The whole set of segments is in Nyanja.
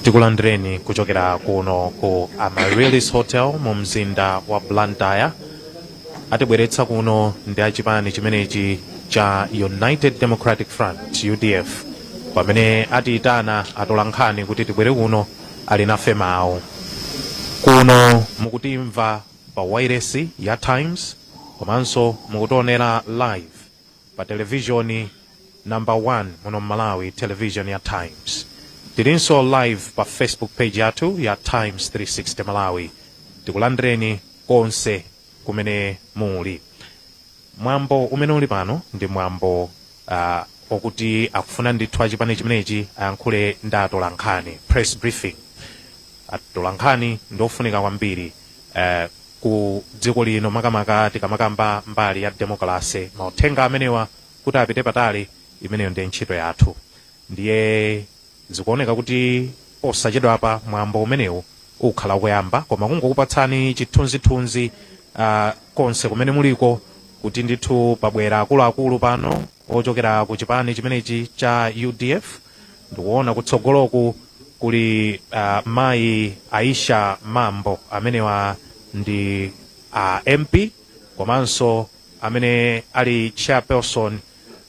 tikulandireni kuchokera kuno ku Amaryllis Hotel mu mzinda wa Blantyre. Atibweretsa kuno ndi achipani chimenechi cha United Democratic Front UDF, pamene atiyitana atolankhani kuti tibwere kuno ali nafe mawu. Kuno mukutimva pa wairesi ya Times, komanso mukutionera live pa televisioni number 1 muno Malawi, television ya Times. Tilinso live pa Facebook page yathu ya Times 360 Malawi. Tikulandireni konse kumene muli. Mwambo umene uli pano ndi mwambo okuti akufuna ndithu achipani chimenechi ayankhule ndi atolankhani, press briefing. Atolankhani ndofunika kwambiri ku dziko lino, makamaka tikamakamba mbali ya demokrasi. Mauthenga amenewa kuti apite patali, imeneyo ndi ntchito yathu. Ndiye zikuoneka kuti posachedwapa mwambo umenewu ukhala kuyamba, koma kungokupatsani chithunzithunzi konse kumene muliko kuti ndithu pabwera akuluakulu pano ochokera ku chipani chimenechi cha UDF. Ndikuona kutsogoloku kuli mayi Aisha Mambo amenewa ndi MP, komanso amene ali chairperson,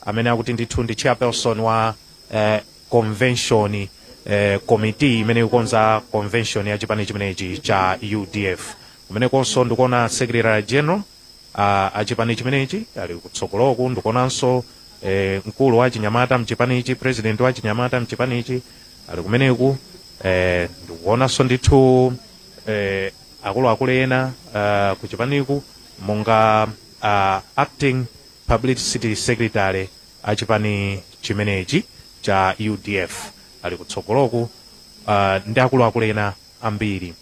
amene akuti ndithu ndi chairperson wa convention committee imene ikonza convention ya chipani chimenechi cha UDF. Kumene konso ndikuona secretary general achipani chimenechi ali kutsogoloku. Ndikuonanso mkulu wa chinyamata mchipanichi, president wa chinyamata mchipanichi ali kumeneku. Ndikuonanso ndithu akuluakulu ena ku chipaniku, monga acting publicity secretary achipani chimenechi cha UDF ali kutsogoloku, ndi akuluakulu ena ambiri.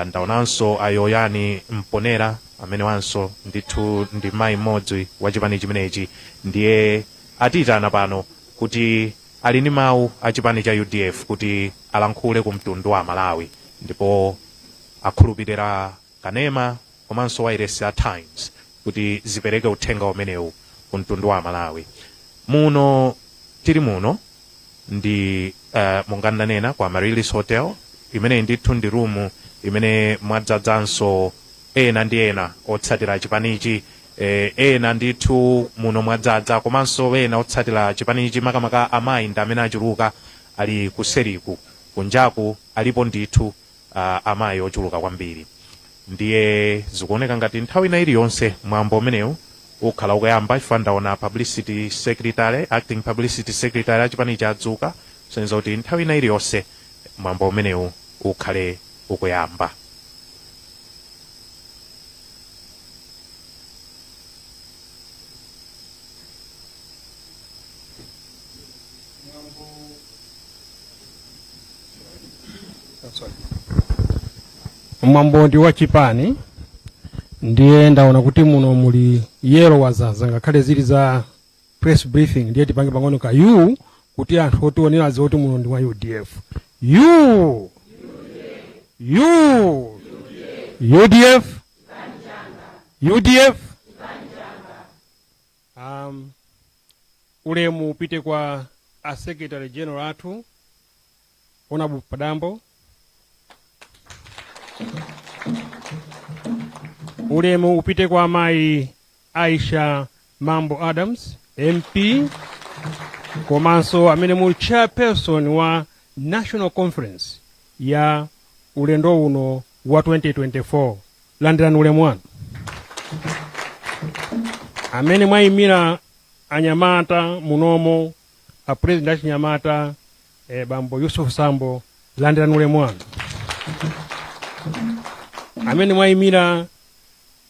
Ndaonanso ayoyani Mponera amene wanso ndithu ndi mayi mmodzi wa chipani chimenechi, ndiye atiyitana pano kuti ali ndi mawu achipani cha UDF kuti alankhule ku mtundu wa Malawi, ndipo akhulupirira kanema komanso wairesi ya Times kuti zipereke uthenga umenewu ku mtundu wa Malawi. Muno tili muno ndi monga ndanena ku Amaryllis Hotel, imene ndithu ndi rumu imene mwadzadzanso ena ndi ena otsatira chipanichi. Ena ndithu muno mwadzadza, komanso ena otsatira chipanichi, makamaka amayi ndi amene achuluka ali kuseriku. Kunjaku alipo ndithu amayi ochuluka kwambiri. Ndiye zikuoneka ngati nthawi ina iliyonse mwambo umenewu ukhala ukuyamba, chifukwa ndaona publicity secretary, acting publicity secretary achipanichi adzuka, soneza kuti nthawi ina iliyonse mwambo umenewu ukhale ukuyamba. Mwambo ndi wa chipani, ndiye ndaona kuti muno muli yelo wazaza ngakhale zili za press briefing, ndiye tipange pang'ono ka you kuti anthu otionera adziwe kuti muno ndi wa UDF. UDF ulemu upite kwa a secretary general athu Honorable Padambo. Ulemu upite kwa mayi Aisha Mambo Adams MP, komanso amene muli chairperson wa National Conference ya ulendo uno wa 2024. Landirani ulemu wanu. Amene mwayimira anyamata munomo, a president achinyamata Bambo Yusuf Sambo, landirani ulemu wanu. Amene mwayimira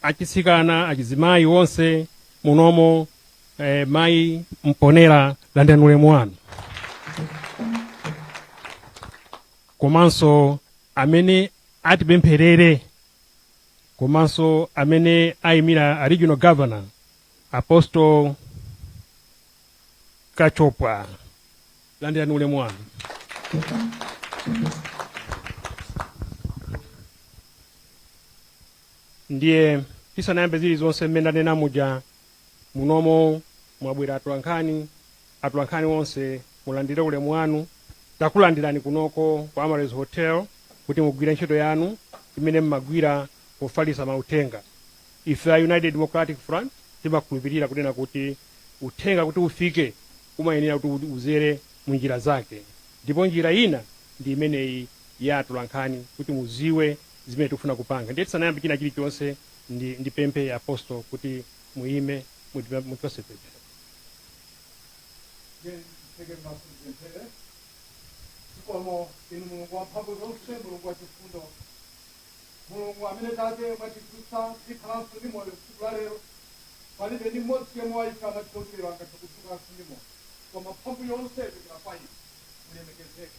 achisikana achizimayi wonse munomo, mayi Mponera, landirani ulemu wanu. Komanso amene atipempherere, komanso amene ayimira a regional governor Apostle Kachopwa, landirani ulemu wanu. Ndiye tisanayambe zili zonse mmene ndanena muja, munomo mwabwera atolankhani wonse mulandire ulemu wanu, takulandirani kunoko kwa Amares Hotel kuti mugwire ntchito yanu imene mmagwira pofalitsa mauthenga. Ife a United Democratic Front timakhulupirira kunena kuti uthenga kuti ufike umayenera kuti uzere mu njira zake, ndipo njira ina ndi imeneyi ya atolankhani kuti muziwe zimene tikufuna kupanga. Ndiye tisanayambe china chilichonse ndi pemphe ya Apostle kuti muime mutipasepete. Como inu Mulungu wamphamvu zonse, Mulungu wachifundo, Mulungu amene tate mwatikusa tikhalanso ndi moyo tsiku la lero, palibe ndi mmodzi yemwe wayika machitotero angathe kudzukanso ndi moyo, koma mphamvu yonse ikula kwa inu, mulemekezeke.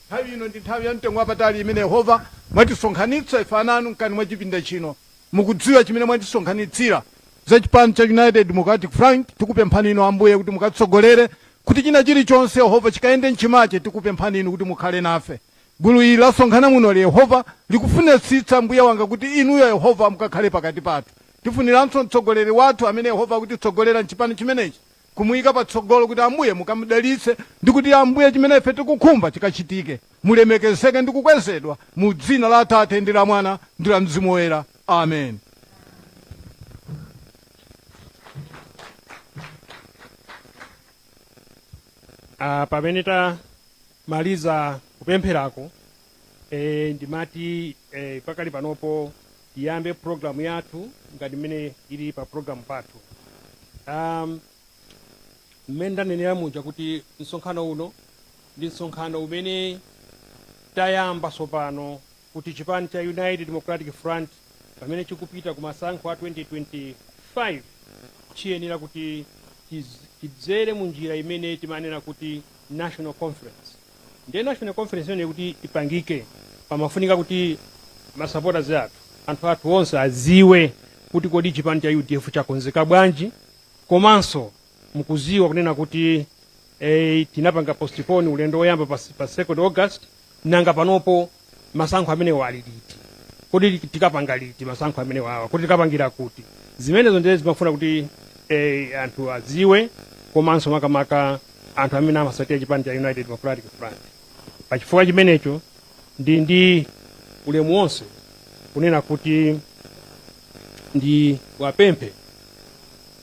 Nthawi ino ndi nthawi ya mtengo wapatali imene Yehova mwatisonkhanitsa ife ana anu mkani mwa chipinda chino, mukudziwa chimene mwatisonkhanitsira za chipani cha United Democratic Front. Tikupemphani inu Ambuye kuti mukatsogolere kuti china chilichonse Yehova chikayende mchimache. Tikupemphani inu kuti mukhale nafe. Gulu ili lasonkhana muno Yehova likufunitsitsa mbuye wanga kuti inuyo Yehova mukakhale pakati pathu. Tifuniranso mtsogoleri wathu amene Yehova kuti tsogolera mchipani chimenechi, kumuyika patsogolo kuti Ambuye mukamudalitse ndi kuti Ambuye chimene ife tikukhumba chikachitike. Mulemekezeke ndi kukwezedwa mu dzina la Atate ndi la Mwana ndi la Mzimu Woyera. Amen. Pamene tamaliza kupempherako, ndimati pakali panopo tiyambe programu yathu ngati mmene ili pa programu pathu. Mmene ndanenera muja kuti msonkhano uno ndi msonkhano umene tayamba sopano kuti chipani cha United Democratic Front pamene chikupita ku masankho a 2025 chiyenera kuti tidzere mu njira imene timanena kuti national conference. Ndiye national conference yone kuti ipangike pamafunika kuti masupporters athu, anthu athu onse aziwe kuti kodi chipani cha UDF chakonzeka bwanji, komanso mukuziwa kunena kuti tinapanga postpone ulendo woyamba pa 2 August, nanga panopo masankho amene wali liti, kodi tikapanga liti masankho amene wawa, kodi tikapangira kuti. Zimenezo ndiye zimafuna kuti anthu aziwe, komanso makamaka anthu amene amasatira chipani cha United Democratic Front. Pachifukwa chimenecho ndi ulemu wonse kunena kuti ndi wapemphe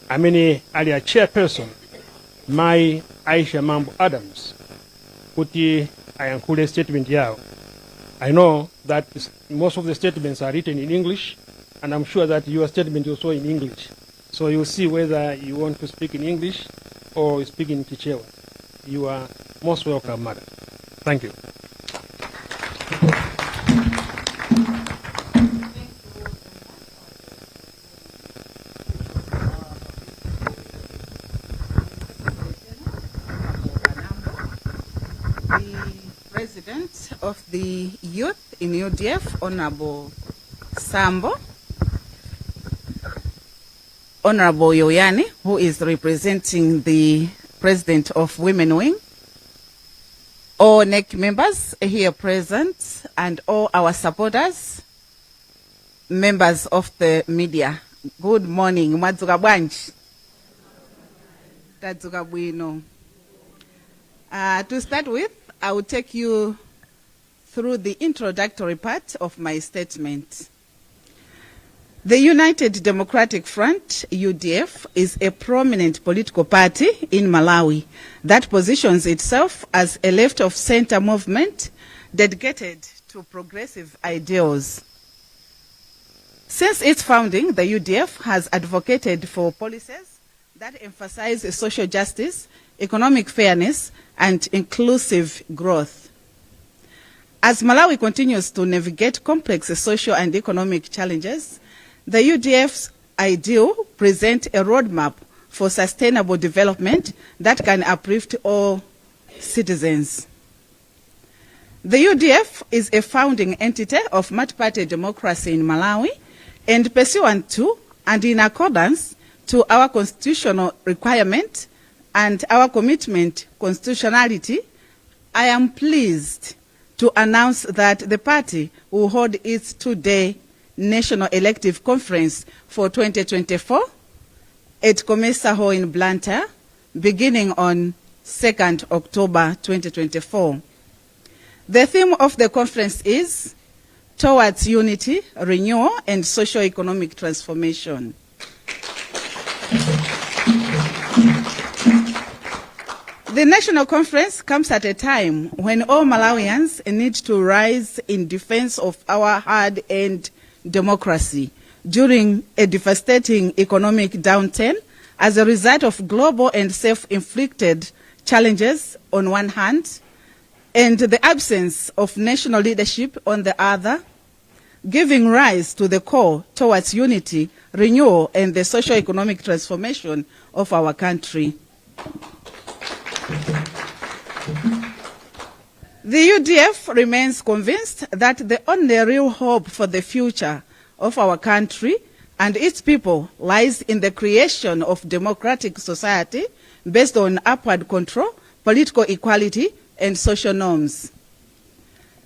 amene ali a chairperson Mai Aisha Mambo Adams kuti ayankhule statement yawo. I know that most of the statements are written in English, and I'm sure that your statement is also in English. So you'll see whether you want to speak in English or speak in Kichewa. You are most welcome, madam. Thank you. The President of the Youth in UDF, Honorable Sambo, Honorable Yoyani, who is representing the President of Women Wing, all NEC members here present, and all our supporters, members of the media. Good morning. Madzuka bwanji. Tadzuka bwino. To start with, I will take you through the introductory part of my statement. The United Democratic Front, UDF, is a prominent political party in Malawi that positions itself as a left-of-center movement dedicated to progressive ideals. Since its founding, the UDF has advocated for policies that emphasize social justice, economic fairness, and inclusive growth. As Malawi continues to navigate complex social and economic challenges, the UDF's ideal present a roadmap for sustainable development that can uplift all citizens. The UDF is a founding entity of multi-party democracy in Malawi, and pursuant to and in accordance to our constitutional requirement and our commitment constitutionality, I am pleased to announce that the party will hold its two-day National Elective Conference for 2024 at Comesa Hall in Blantyre, beginning on 2nd October 2024. The theme of the conference is Towards Unity, Renewal, and Socio-Economic Transformation. The National Conference comes at a time when all Malawians need to rise in defense of our hard-earned democracy during a devastating economic downturn as a result of global and self-inflicted challenges on one hand, and the absence of national leadership on the other, giving rise to the call towards unity, renewal, and the socio-economic transformation of our country. The UDF remains convinced that the only real hope for the future of our country and its people lies in the creation of democratic society based on upward control, political equality, and social norms.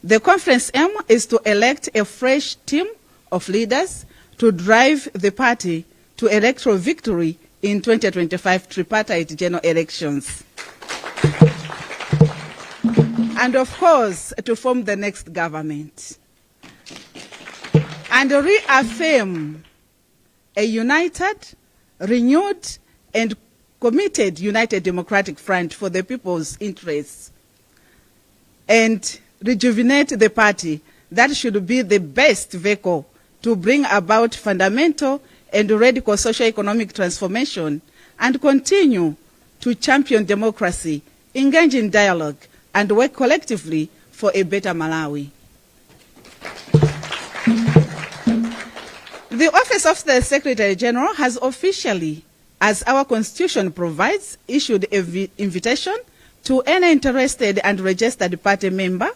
The conference aim is to elect a fresh team of leaders to drive the party to electoral victory in 2025 tripartite general elections. And of course, to form the next government. And reaffirm a united, renewed, and committed United Democratic Front for the people's interests. And rejuvenate the party that should be the best vehicle to bring about fundamental and radical socio-economic transformation and continue to champion democracy, engage in dialogue, and work collectively for a better Malawi. The Office of the Secretary General has officially, as our Constitution provides, issued an invitation to any interested and registered party member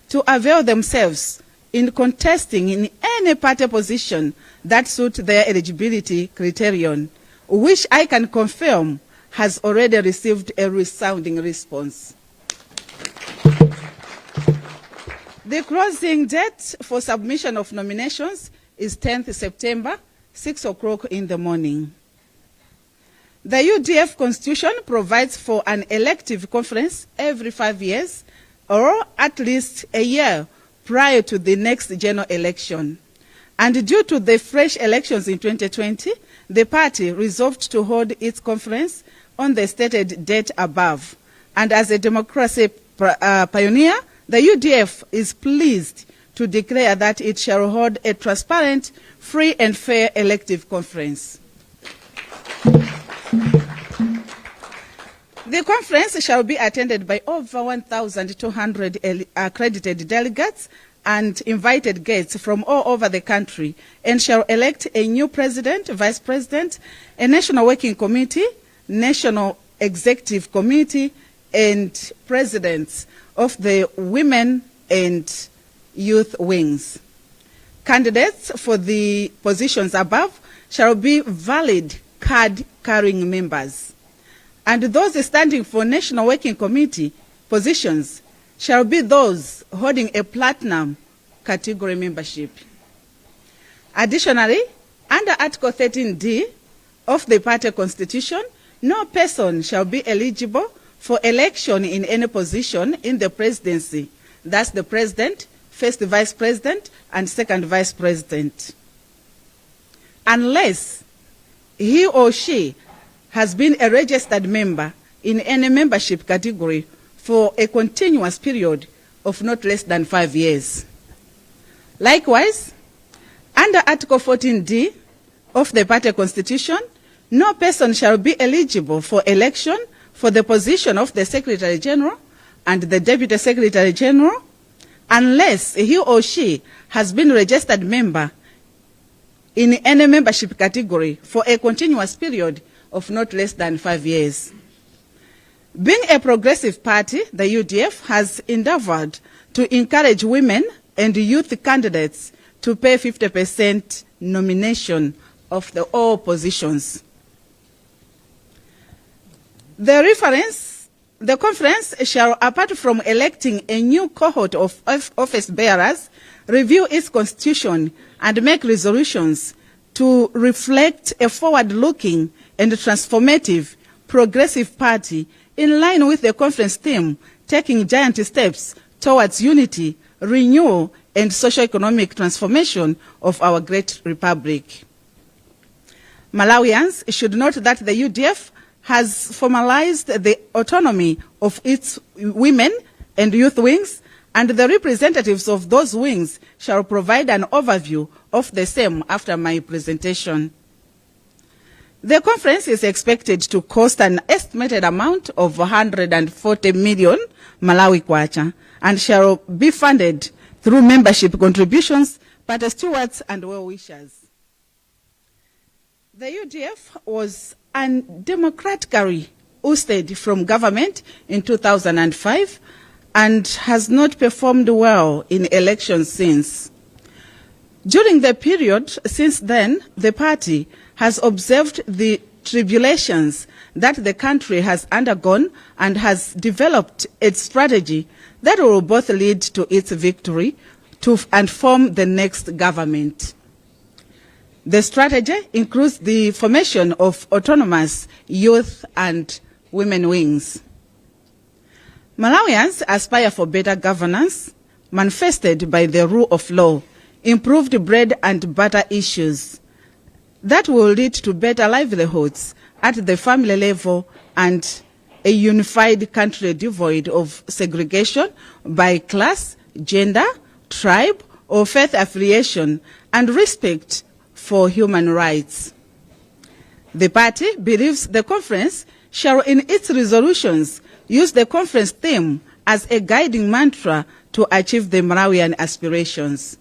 to avail themselves in contesting in any party position that suits their eligibility criterion, which I can confirm has already received a resounding response. The closing date for submission of nominations is 10th September, 6 o'clock in the morning. The UDF Constitution provides for an elective conference every 5 years, or at least a year prior to the next general election. And due to the fresh elections in 2020, the party resolved to hold its conference on the stated date above. And as a democracy pioneer, the UDF is pleased to declare that it shall hold a transparent, free and fair elective conference. The conference shall be attended by over 1,200 accredited delegates and invited guests from all over the country, and shall elect a new president, vice president, a national working committee, national executive committee, and presidents of the women and youth wings. Candidates for the positions above shall be valid card-carrying members. And those standing for National Working Committee positions shall be those holding a platinum category membership. Additionally, under Article 13D of the party constitution, no person shall be eligible for election in any position in the presidency. That's the president, first vice president, and second vice president, unless he or she has been a registered member in any membership category for a continuous period of not less than 5 years. Likewise, under Article 14D of the party constitution, no person shall be eligible for election for the position of the Secretary General and the Deputy Secretary General unless he or she has been a registered member in any membership category for a continuous period of not less than 5 years. Being a progressive party, the UDF has endeavored to encourage women and youth candidates to pay 50% nomination of all positions. The conference shall, apart from electing a new cohort of office bearers, review its constitution and make resolutions to reflect a forward-looking and transformative progressive party in line with the conference theme, taking giant steps towards unity, renewal, and socio-economic transformation of our great republic. Malawians should note that the UDF has formalized the autonomy of its women and youth wings, and the representatives of those wings shall provide an overview of the same after my presentation. The conference is expected to cost an estimated amount of 140 million Malawi kwacha and shall be funded through membership contributions, party stewards, and well-wishers. The UDF was undemocratically ousted from government in 2005 and has not performed well in elections since. During the period since then, the party has observed the tribulations that the country has undergone and has developed its strategy that will both lead to its victory and form the next government. The strategy includes the formation of autonomous youth and women wings. Malawians aspire for better governance, manifested by the rule of law, improved bread and butter issues that will lead to better livelihoods at the family level and a unified country devoid of segregation by class, gender, tribe, or faith affiliation, and respect for human rights. The party believes the conference shall in its resolutions use the conference theme as a guiding mantra to achieve the Malawian aspirations.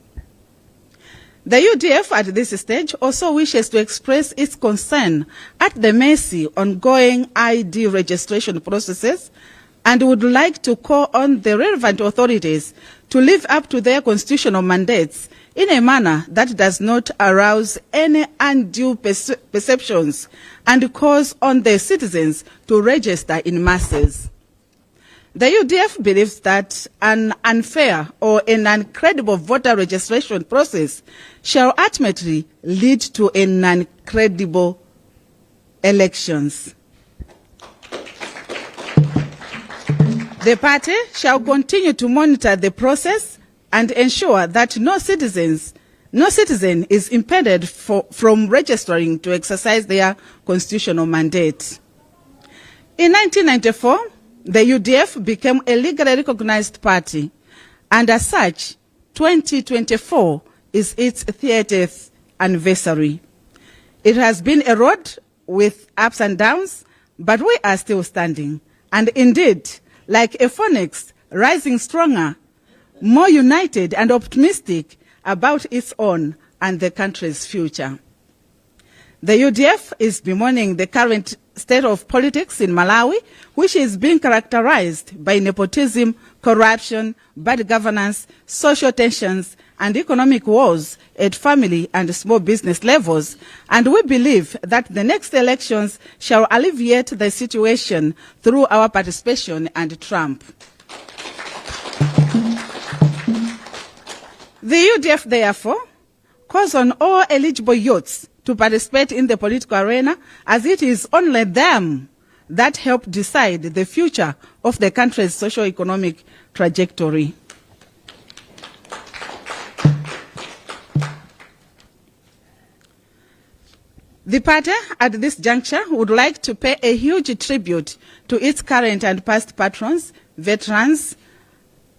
The UDF at this stage also wishes to express its concern at the messy ongoing ID registration processes and would like to call on the relevant authorities to live up to their constitutional mandates in a manner that does not arouse any undue perceptions and calls on the citizens to register in masses. The UDF believes that an unfair or an uncredible voter registration process shall ultimately lead to an uncredible elections. The party shall continue to monitor the process and ensure that no citizen is impeded from registering to exercise their constitutional mandate. In 1994, the UDF became a legally recognized party, and as such, 2024 is its 30th anniversary. It has been a road with ups and downs, but we are still standing, and indeed, like a phoenix, rising stronger, more united and optimistic about its own and the country's future. The UDF is bemoaning the current state of politics in Malawi, which is being characterized by nepotism, corruption, bad governance, social tensions, and economic wars at family and small business levels, and we believe that the next elections shall alleviate the situation through our participation and Trump. The UDF, therefore, calls on all eligible youths to participate in the political arena, as it is only them that help decide the future of the country's socio-economic trajectory. The party at this juncture would like to pay a huge tribute to its current and past patrons, veterans,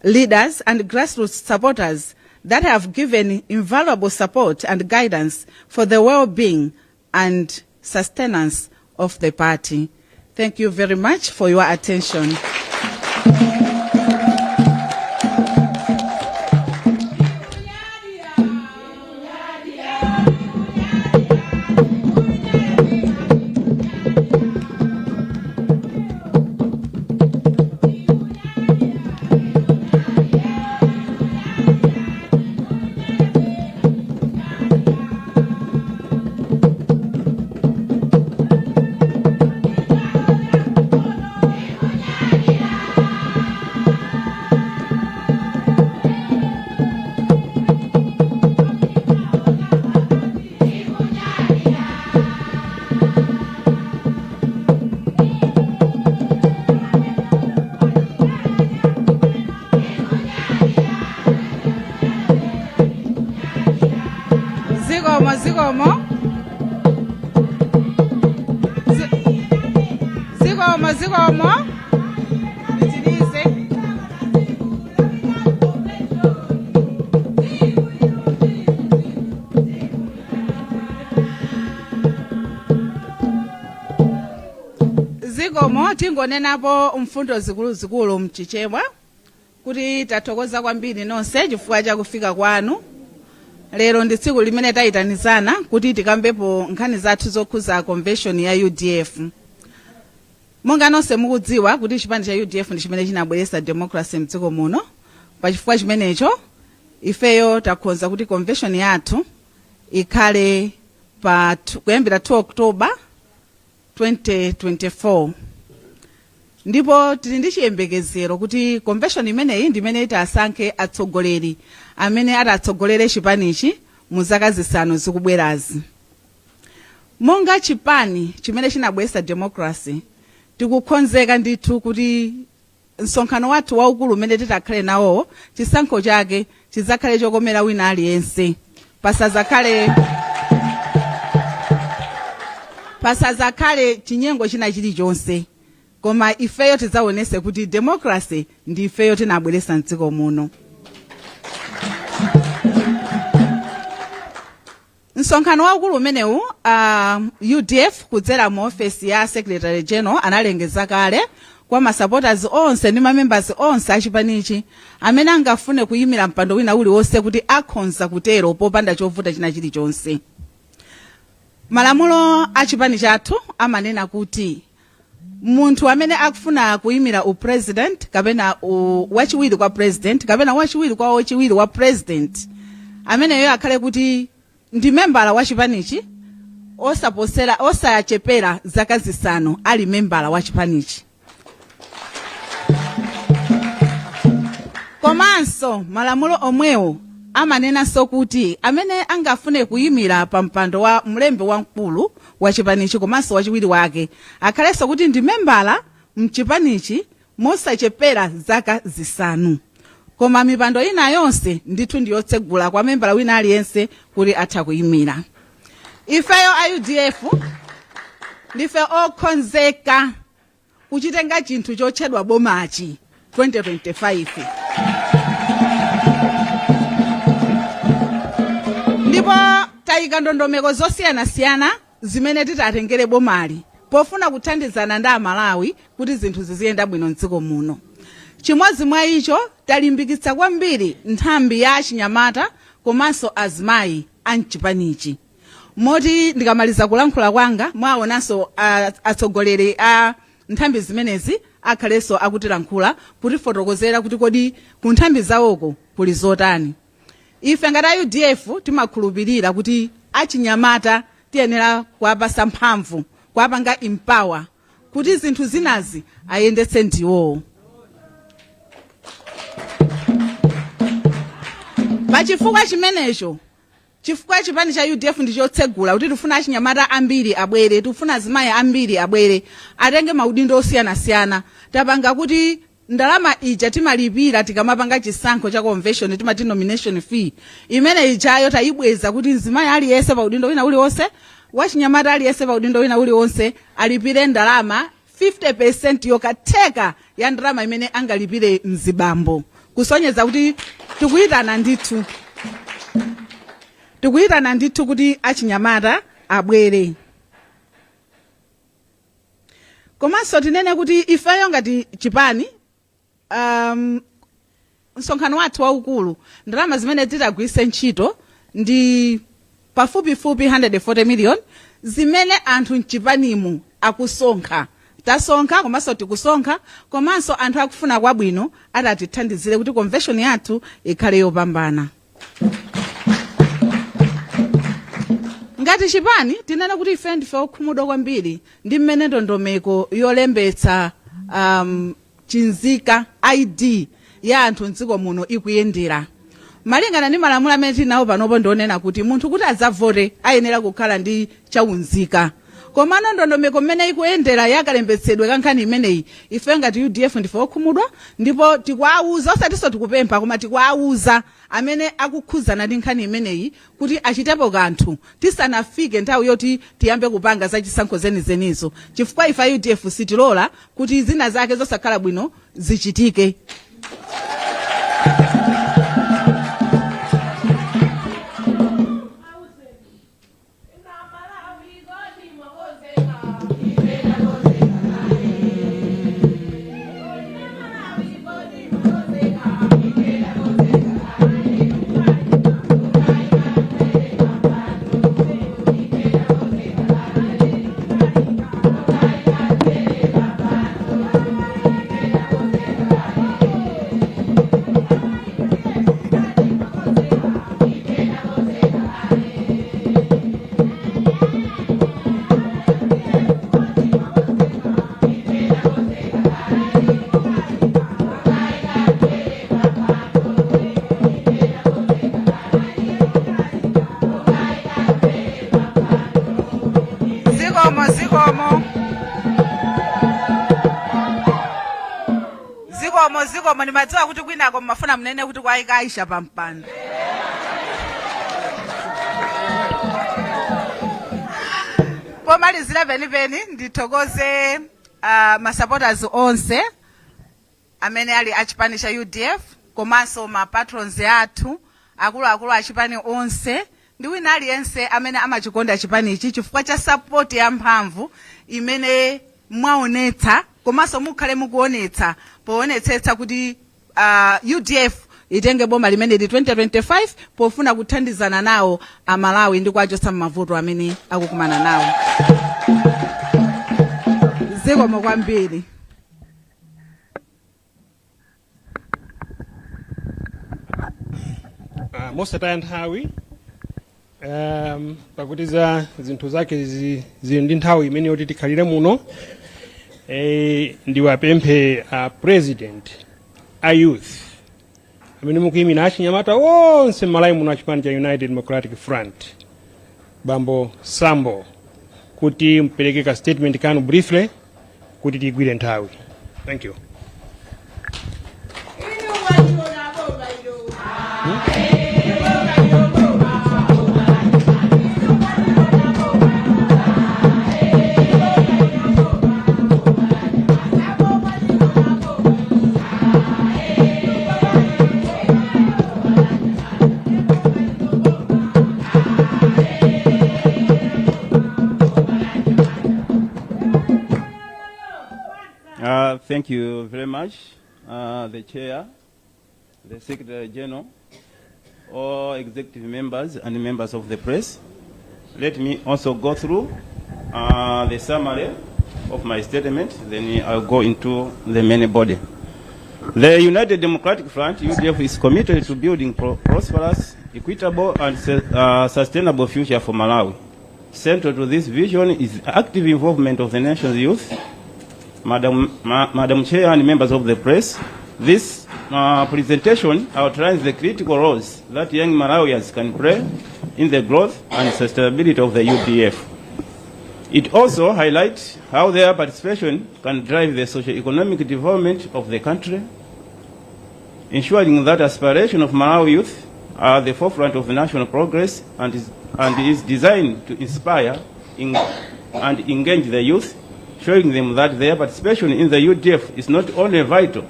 leaders, and grassroots supporters that have given invaluable support and guidance for the well-being and sustenance of the party. Thank you very much for your attention. Zikomo. Nitilize. Zikomo tingonenapo mfundo zikulu mchichebwa kuti tathokoza kwambiri nonse chifukwa cha kufika kwanu. Lero ndi tsiku limene tayitanizana kuti tikambepo nkhani zathu zokhuza convention ya UDF. Monga nonse mukudziwa kuti chipani cha UDF ndi chimene chinabweretsa democracy mdziko muno. Pachifukwa chimenecho ifeyo takhonza kuti convention yathu ikhale kuyambira 2 October 2024. Ndipo tili ndi chiyembekezero kuti convention imeneyi ndi imene itasankhe atsogoleri amene atatsogolere chipanichi mu zaka zisanu zikubwerazi. Monga chipani chimene chinabweretsa democracy, tikukhonzeka ndithu kuti msonkhano wathu waukulu umene titakhale nawo chisankho chake chizakhale chokomera wina aliyense. Pasazakhale chinyengo china chilichonse. Koma ifeyo tidzaonese kuti democracy ndi ifeyo tinabweretsa mdziko muno. Msonkhano waukulu umenewu UDF kudzera mu office ya Secretary General analengeza kale kwa masupporters onse ndi members onse achipanichi amene angafune kuyimira mpando wina uliwonse kuti akhonza kutero popanda chovuta china chilichonse. Malamulo achipani chathu amanena kuti munthu amene akufuna kuyimira upresident kapena wachiwiri kwa president kapena wachiwiri kwa wachiwiri wa president ameneyo akhale kuti ndi membala wa chipanichi osachepera zaka zisanu ali membala wa chipanichi. Komanso malamulo omwewo amanenanso kuti amene angafune kuyimira pa mpando wa mlembi wamkulu wa chipanichi komanso wachiwiri wake akhalenso kuti ndi membala mchipanichi mosachepera zaka zisanu. Koma mipando ina yonse ndithu ndiyotsegula kwa membala wina aliyense kuti atha kuyimira. Ifeyo a UDF ndife okhonzeka kuchitenga chinthu chotchedwa bomachi 2025. Ndipo tayika ndondomeko zosiyanasiyana zimene titatengere bomali pofuna kuthandizana ndi Amalawi kuti zinthu ziziyenda bwino mdziko muno. Chimodzi mwa icho talimbikitsa kwambiri nthambi ya achinyamata komanso azimayi amchipanichi. Moti ndikamaliza kulankhula kwanga mwaonanso atsogoleri a nthambi zimenezi akhalenso akutilankhula kuti fotokozera kuti kodi ku nthambi zawoko kuli zotani. Ife ngati UDF timakhulupirira kuti achinyamata tiyenera kuwapasa mphamvu, kuwapanga empower kuti zinthu zinazi ayendetse ndiwo. Pachifukwa chimenecho, chifukwa chipani cha UDF ndichotsegula kuti tifuna achinyamata ambiri abwere, tifuna azimayi ambiri abwere, atenge maudindo osiyanasiyana. Tapanga kuti ndalama ija timalipira tikamapanga chisankho cha convention timati nomination fee. Imene ijayo tayibweza kuti mzimayi aliyense pa udindo wina uliwonse, wachinyamata aliyense pa udindo wina uliwonse alipire ndalama 50% yokatheka ya ndalama imene angalipire mzibambo. Kusonyeza kuti tikuyitana ndithu kuti achinyamata abwere. Komanso tinene kuti ifeyo ngati chipani msonkhano wathu waukulu ndalama zimene titagwiritse ntchito ndi pafupifupi 140 million zimene anthu mchipanimu akusonkha. Tasonkha komanso tikusonkha komanso anthu akufuna kwabwino atatithandizire kuti convention yathu ikhale yopambana. Ngati chipani tinene kuti ife ndife okhumudwa kwambiri ndi mmene ndondomeko yolembetsa chinzika ID ya anthu mdziko muno ikuyendera. Malingana ndi malamulo amene tinawo panopo ndionena kuti munthu kuti adzavote ayenera kukhala ndi chaunzika. komano ndondomeko mmene ikuyendera yakalembetsedwe kankhani imeneyi ife ngati UDF ndife okhumudwa ndipo tikuwauza osatinso tikupempha koma tikuwauza amene akukhuzana ndi nkhani imeneyi kuti achitepo kanthu tisanafike nthawi yoti tiyambe kupanga za chisankho zenizenizo chifukwa ife UDF sitilola kuti zina zake zosakhala bwino zichitike. Zikomo ndimadziwa kuti kwinako mmafuna mnene kuti kwayika Aisha pampando. Pomalizira penipeni ndithokoze ma supporters onse amene ali achipani cha UDF komanso ma patrons athu akuluakulu achipani onse ndi wina aliyense amene amachikonda chipani ichi chifukwa cha support yamphamvu imene mwaonetsa komanso mukhale mukuonetsa poonetsetsa kuti UDF itenge boma limene li 2025 pofuna kuthandizana nawo amalawi ndi kuachotsa mavuto amene akukumana nawo. Zikomo kwambiri. Mosataya nthawi pakuti za zinthu zake zili ndi nthawi imene yoti tikhalire muno. Ndiwapemphe president a youth amene mukuyimira achinyamata onse m'malawi muno achipani cha United Democratic Front Bambo Sambo kuti mpereke ka statement kanu briefly kuti tigwire nthawi. Thank you. Thank you very much, the Chair, the Secretary General, all executive members and members of the press. Let me also go through the summary of my statement, then I'll go into the main body. The United Democratic Front, UDF, is committed to building prosperous, equitable, and sustainable future for Malawi. Central to this vision is active involvement of the nation's youth. Madam Chair and members of the press, this presentation outlines the critical roles that young Malawians can play in the growth and sustainability of the UDF. It also highlights how their participation can drive the socio-economic development of the country, ensuring that aspiration of Malawi youth are at the forefront of national progress and is designed to inspire and engage the youth, showing them that their participation in the UDF is not only vital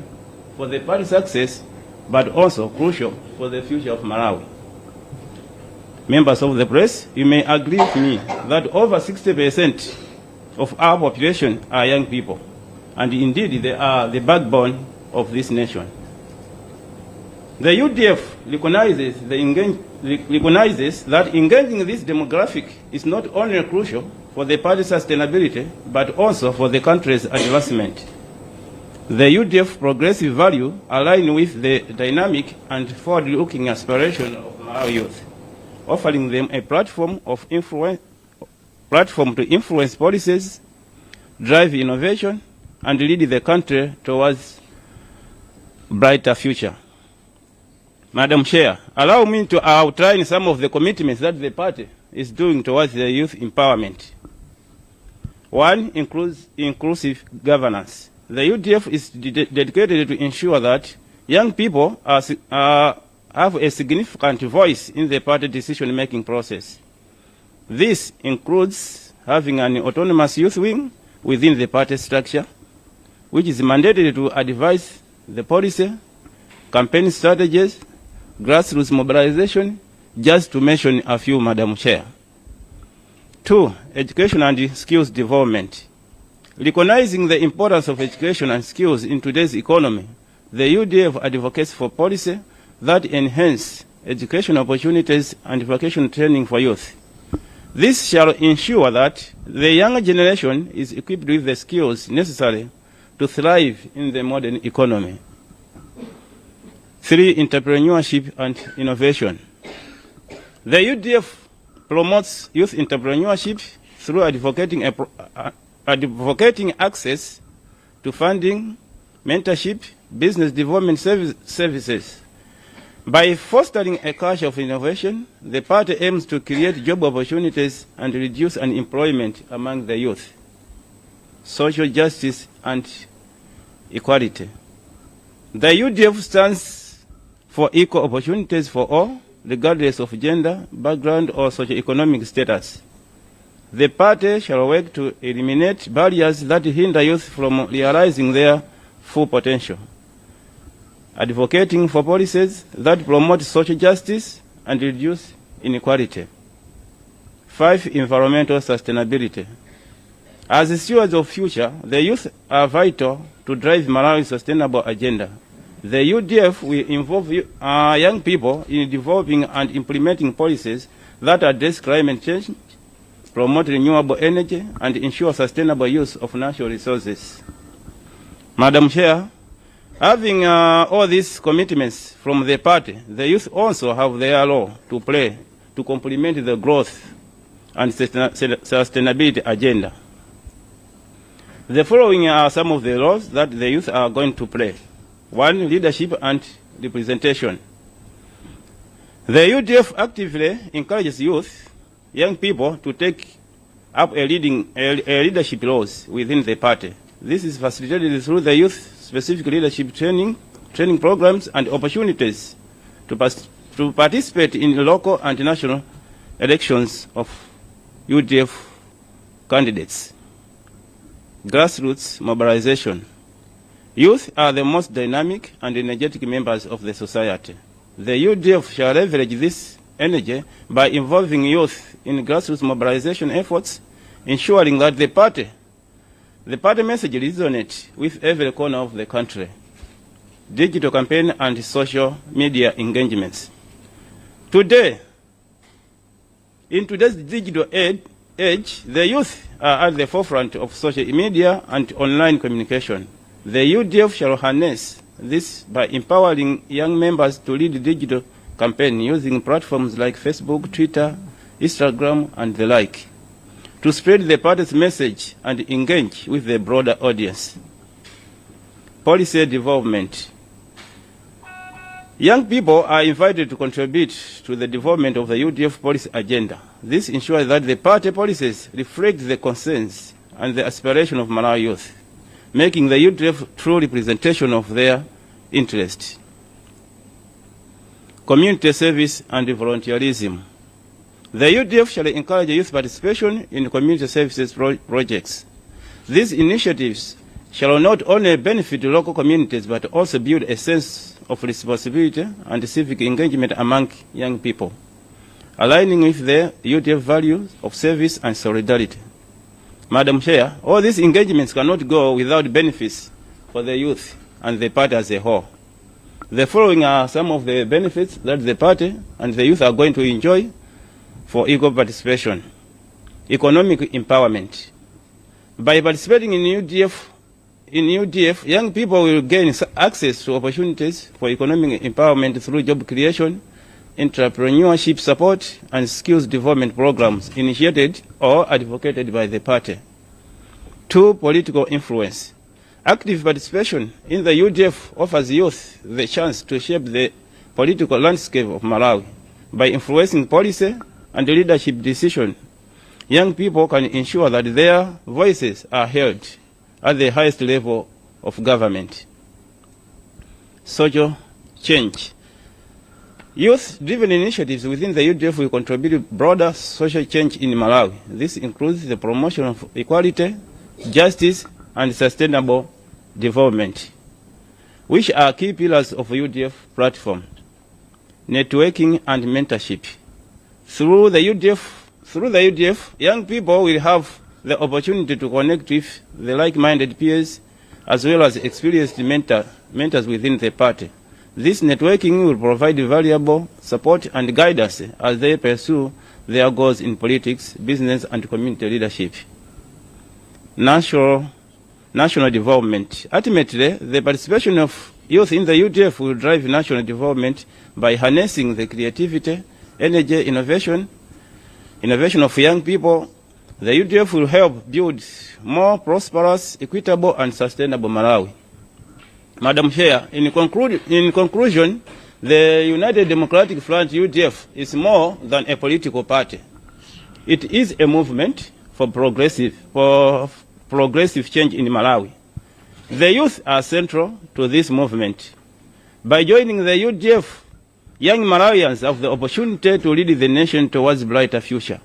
for the party's success, but also crucial for the future of Malawi. Members of the press, you may agree with me that over 60% of our population are young people, and indeed they are the backbone of this nation. The UDF recognizes that engaging this demographic is not only crucial for the party's sustainability, but also for the country's advancement. The UDF progressive value align with the dynamic and forward-looking aspiration of Malawi youth, offering them a platform to influence policies, drive innovation, and lead the country towards a brighter future. Madam Chair, allow me to outline some of the commitments that the party is doing towards the youth empowerment. One, inclusive governance. The UDF is dedicated to ensure that young people have a significant voice in the party decision-making process. This includes having an autonomous youth wing within the party structure, which is mandated to advise the policy, campaign strategies, grassroots mobilization, just to mention a few, Madam Chair. 2, education and skills development. Recognizing the importance of education and skills in today's economy, the UDF advocates for policy that enhance education opportunities and vocational training for youth. This shall ensure that the younger generation is equipped with the skills necessary to thrive in the modern economy. 3, entrepreneurship and innovation. The UDF promotes youth entrepreneurship through advocating access to funding, mentorship, business development services. By fostering a culture of innovation, the party aims to create job opportunities and reduce unemployment among the youth. Social justice and equality. The UDF stands for equal opportunities for all, regardless of gender, background, or socioeconomic status. The party shall work to eliminate barriers that hinder youth from realizing their full potential, advocating for policies that promote social justice and reduce inequality. 5, environmental sustainability. As stewards of future, the youth are vital to drive Malawi's sustainable agenda. The UDF will involve young people in developing and implementing policies that address climate change, promote renewable energy, and ensure sustainable use of natural resources. Madam Chair, having all these commitments from the party, the youth also have their role to play to complement the growth and sustainability agenda. The following are some of the roles that the youth are going to play. 1, leadership and representation. The UDF actively encourages young people to take up a leadership roles within the party. This is facilitated through the youth-specific leadership training programs and opportunities to participate in local and national elections of UDF candidates. Grassroots mobilization. Youth are the most dynamic and energetic members of the society. The UDF shall leverage this energy by involving youth in grassroots mobilization efforts, ensuring that the party message resonates with every corner of the country. Digital campaign and social media engagements. Today, in today's digital age, the youth are at the forefront of social media and online communication. The UDF shall harness this by empowering young members to lead digital campaign using platforms like Facebook, Twitter, Instagram, and the like, to spread the party's message and engage with the broader audience. Policy development. Young people are invited to contribute to the development of the UDF policy agenda. This ensures that the party policies reflect the concerns and the aspirations of Malawi youth, making the UDF true representation of their interests. Community service and volunteerism. The UDF shall encourage youth participation in community services projects. These initiatives shall not only benefit local communities but also build a sense of responsibility and civic engagement among young people, aligning with the UDF values of service and solidarity. Madam Chair, all these engagements cannot go without benefits for the youth and the party as a whole. The following are some of the benefits that the party and the youth are going to enjoy for equal participation. Economic empowerment. By participating in UDF, young people will gain access to opportunities for economic empowerment through job creation, entrepreneurship support, and skills development programs initiated or advocated by the party. 2, political influence. Active participation in the UDF offers youth the chance to shape the political landscape of Malawi by influencing policy and leadership decisions young people can ensure that their voices are heard at the highest level of government. Social change. Youth-driven initiatives within the UDF will contribute broader social change in Malawi. This includes the promotion of equality, justice, and sustainable development, which are key pillars of UDF platform. Networking and mentorship. Through the UDF, young people will have the opportunity to connect with the like-minded peers as well as experienced mentors within the party. This networking will provide valuable support and guidance as they pursue their goals in politics, business, and community leadership. National development. Ultimately, the participation of youth in the UDF will drive national development by harnessing the creativity, energy, innovation of young people. The UDF will help build more prosperous, equitable, and sustainable Malawi. Madam Chair, in conclusion, the United Democratic Front UDF is more than a political party. It is a movement for progressive change in Malawi. The youth are central to this movement. By joining the UDF, young Malawians have the opportunity to lead the nation towards a brighter future,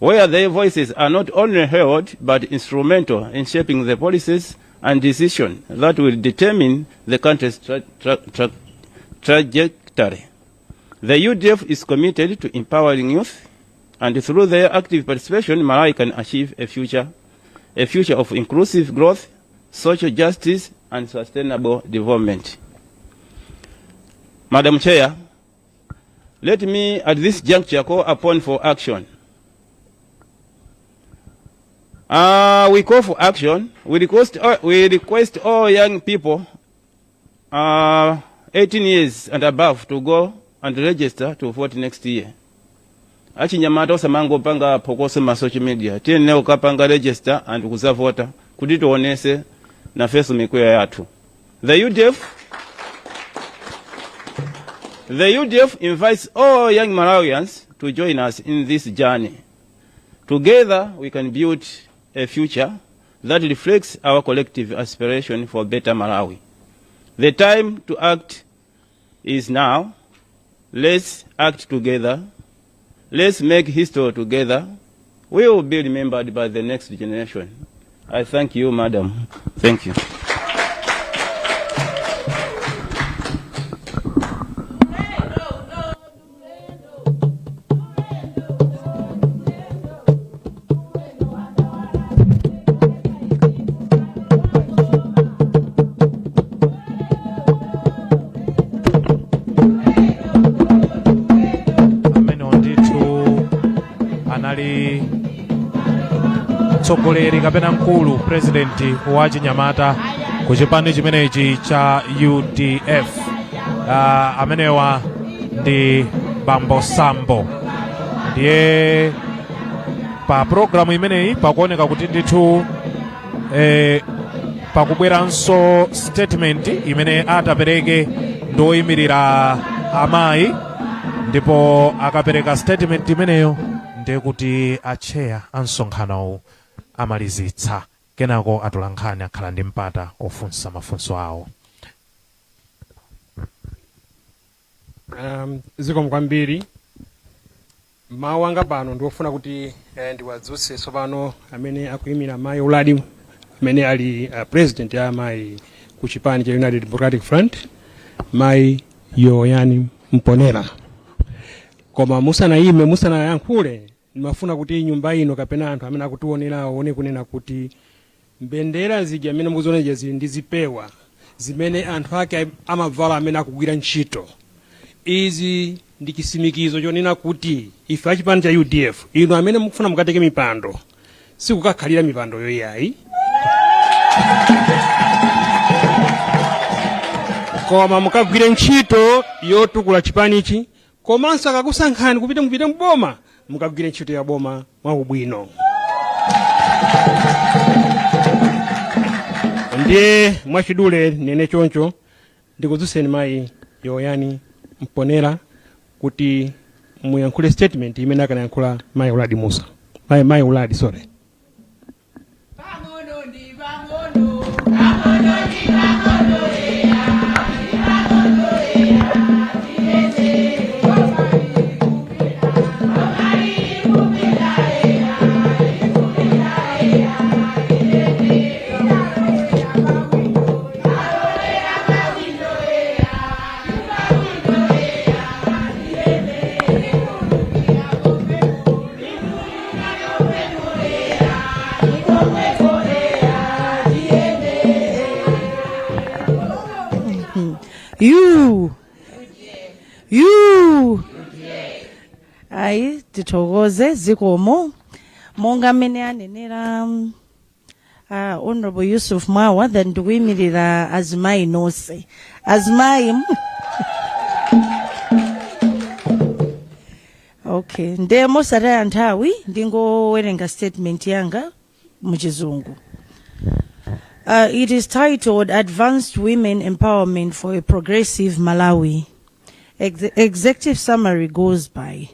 where their voices are not only heard but instrumental in shaping the policies and decisions that will determine the country's trajectory. The UDF is committed to empowering youth, and through their active participation, Malawi can achieve a future of inclusive growth, social justice, and sustainable development. Madam Chair, let me at this juncture call upon for action. We call for action. We request all young people 18 years and above to go and register to vote next year. Achinyamata osamango panga pokose ma social media. Tiene ukapanga register and kuzavota kuti tuonese na fesu mikuya yatu. The UDF invites all young Malawians to join us in this journey. Together we can build a future that reflects our collective aspiration for better Malawi. The time to act is now. Let's act together. Let's make history together. We will be remembered by the next generation. I thank you, Madam. Thank you. mtsogoleri kapena mkulu presidenti wa chinyamata ku chipani chimenechi cha UDF. Amenewa ndi Bambo Sambo. Ndiye pa programu imeneyi pakuoneka kuti ndithu pakubweranso statement imene atapereke ndoyimirira amayi, ndipo akapereka statement imeneyo ndiye kuti acheya ansonkhanowu amalizitsa, kenako atolankhani akhala ndi mpata ofunsa mafunso awo. Zikomo kwambiri. Mawu anga pano ndiofuna kuti ndiwadzutse tsopano amene akuyimira mayi uladi amene ali president ya mayi ku chipani cha United Democratic Front, mayi Yoyani Mponera. Koma musanayankhule ndimafuna kuti nyumba ino kapena anthu amene akutionera aone kunena kuti mbendera zija amene mukuzoneja zili ndi zipewa zimene anthu ake amavala amene akugwira ntchito. Izi ndi chisimikizo chonena kuti ife achipani cha UDF ino amene mukufuna mukateke mipando sikukakhalira mipando yoyayi, koma mukagwire ntchito yotukula chipanichi, komanso akakusankhani kupita mupite mboma mukagwire ntchito ya boma mwaubwino. Ndiye mwachidule nene choncho ndikudzuseni mayi Yoyani Mponera kuti muyankhule statement imene akanayankhula mayi Uladi Musa. mai uladi sorry. You ayi tithokoze zikomo monga mene anenera Honorable Yusuf Mawa then ndikuyimirira azimayi nonse azimayi okay nde mosataya nthawi ndingowerenga statement yanga muchizungu. It is titled Advanced Women Empowerment for a Progressive Malawi. Executive summary goes by.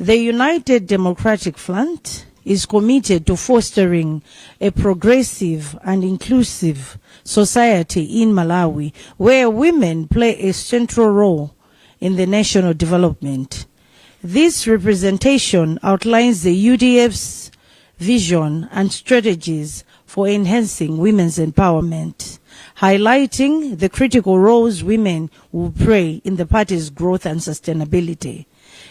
The United Democratic Front is committed to fostering a progressive and inclusive society in Malawi where women play a central role in the national development. This representation outlines the UDF's vision and strategies for enhancing women's empowerment, highlighting the critical roles women will play in the party's growth and sustainability.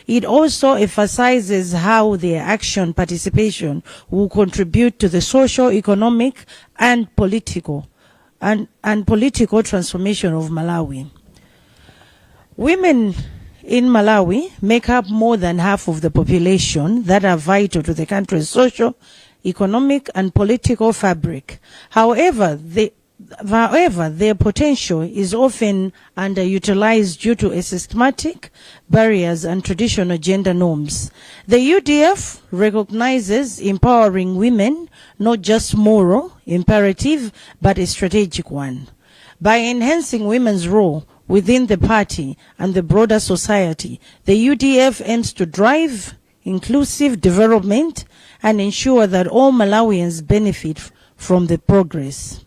It also emphasizes how their action participation will contribute to the social, economic, and political transformation of Malawi. Women in Malawi make up more than half of the population that are vital to the country's social, economic, and political fabric. However, their potential is often underutilized due to systematic barriers and traditional gender norms. The UDF recognizes empowering women not just moral imperative, but a strategic one. By enhancing women's role within the party and the broader society, the UDF aims to drive inclusive development and ensure that all Malawians benefit from the progress.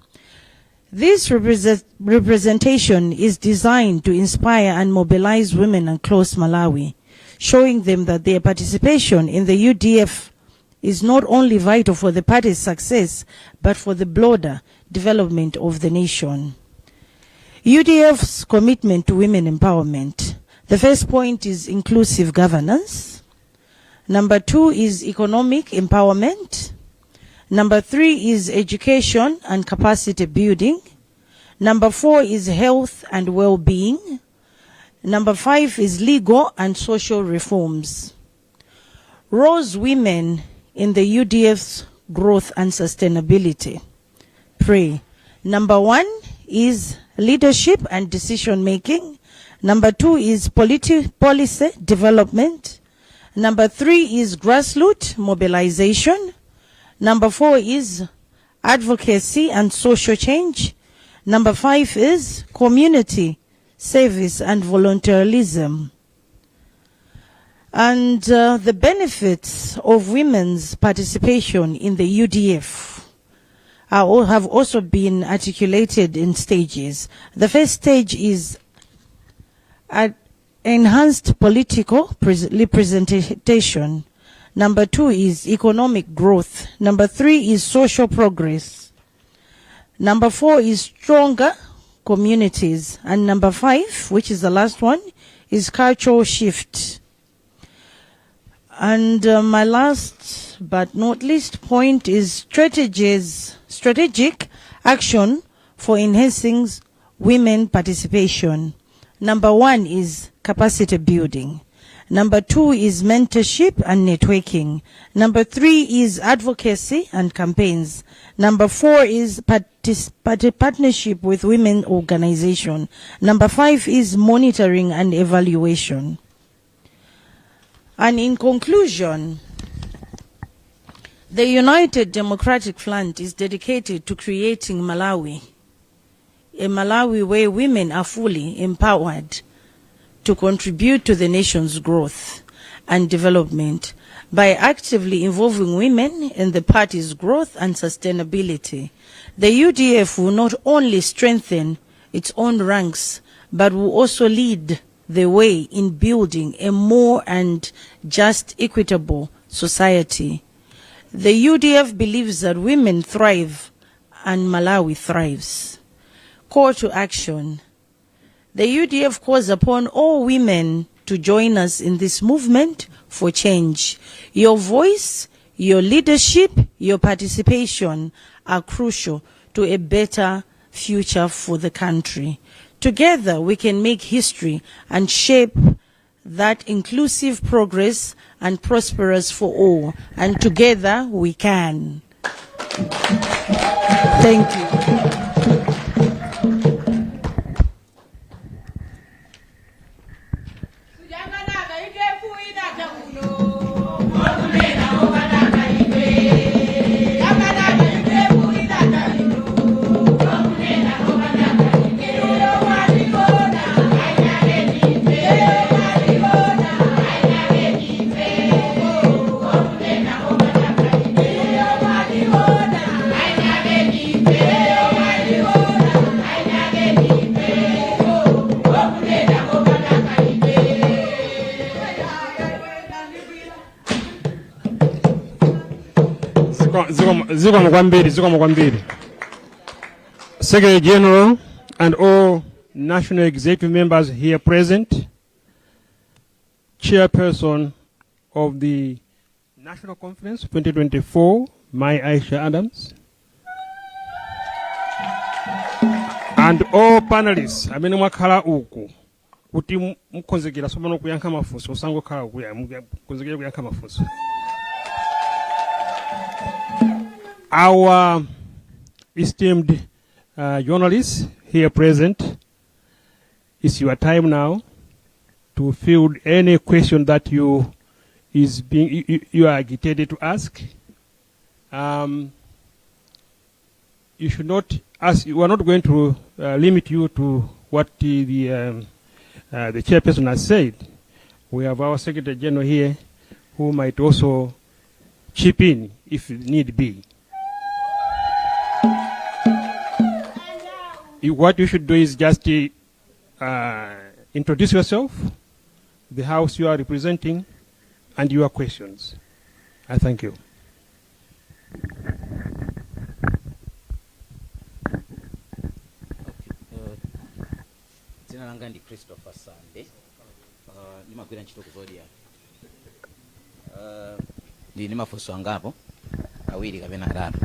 This representation is designed to inspire and mobilize women across Malawi, showing them that their participation in the UDF is not only vital for the party's success, but for the broader development of the nation. UDF's commitment to women empowerment. The first point is inclusive governance. Number 2 is economic empowerment. Number 3 is education and capacity building. Number 4 is health and well-being. Number 5 is legal and social reforms. Roles women in the UDF's growth and sustainability. Pray. Number 1 is leadership and decision making. Number 2 is policy development. Number 3 is grassroots mobilization. Number 4 is advocacy and social change. Number 5 is community service and volunteerism. And the benefits of women's participation in the UDF have also been articulated in stages. The first stage is enhanced political representation. Number 2 is economic growth. Number 3 is social progress. Number 4 is stronger communities. And number 5, which is the last one, is cultural shift. And my last but not least point is strategic action for enhancing women participation. Number 1 is capacity building. Number 2 is mentorship and networking. Number 3 is advocacy and campaigns. Number 4 is partnership with women organization. Number 5 is monitoring and evaluation. And in conclusion, the United Democratic Front is dedicated to creating Malawi, a Malawi where women are fully empowered to contribute to the nation's growth and development. by actively involving women in the party's growth and sustainability. The UDF will not only strengthen its own ranks, but will also lead the way in building a more and just, equitable society. The UDF believes that women thrive and Malawi thrives. Call to action. The UDF calls upon all women to join us in this movement for change. Your voice, your leadership, your participation are crucial to a better future for the country. Together we can make history and shape that inclusive progress and prosperous for all. And together we can. Thank you. Zikomo kwambiri. Secretary General and all National Executive members here present, Chairperson of the National Conference 2024, Mai Aisha Adams, and all panelists, amene mwakhala uku kuti mkonzekera somano kuyankha mafunso usango khala kuya mkonzekera kuyankha mafunso. Our esteemed journalists here present, it's your time now to field any question that you are agitated to ask. You should not ask. We are not going to limit you to what the chairperson has said. We have our Secretary General here, who might also chip in if need be. What you should do is just introduce yourself, the house you are representing, and your questions. I thank you. Jina langa ndi Christopher Sande. Nimagwira ntchito ku Zodiac. Ndi mafunso angapo awiri kapena atatu.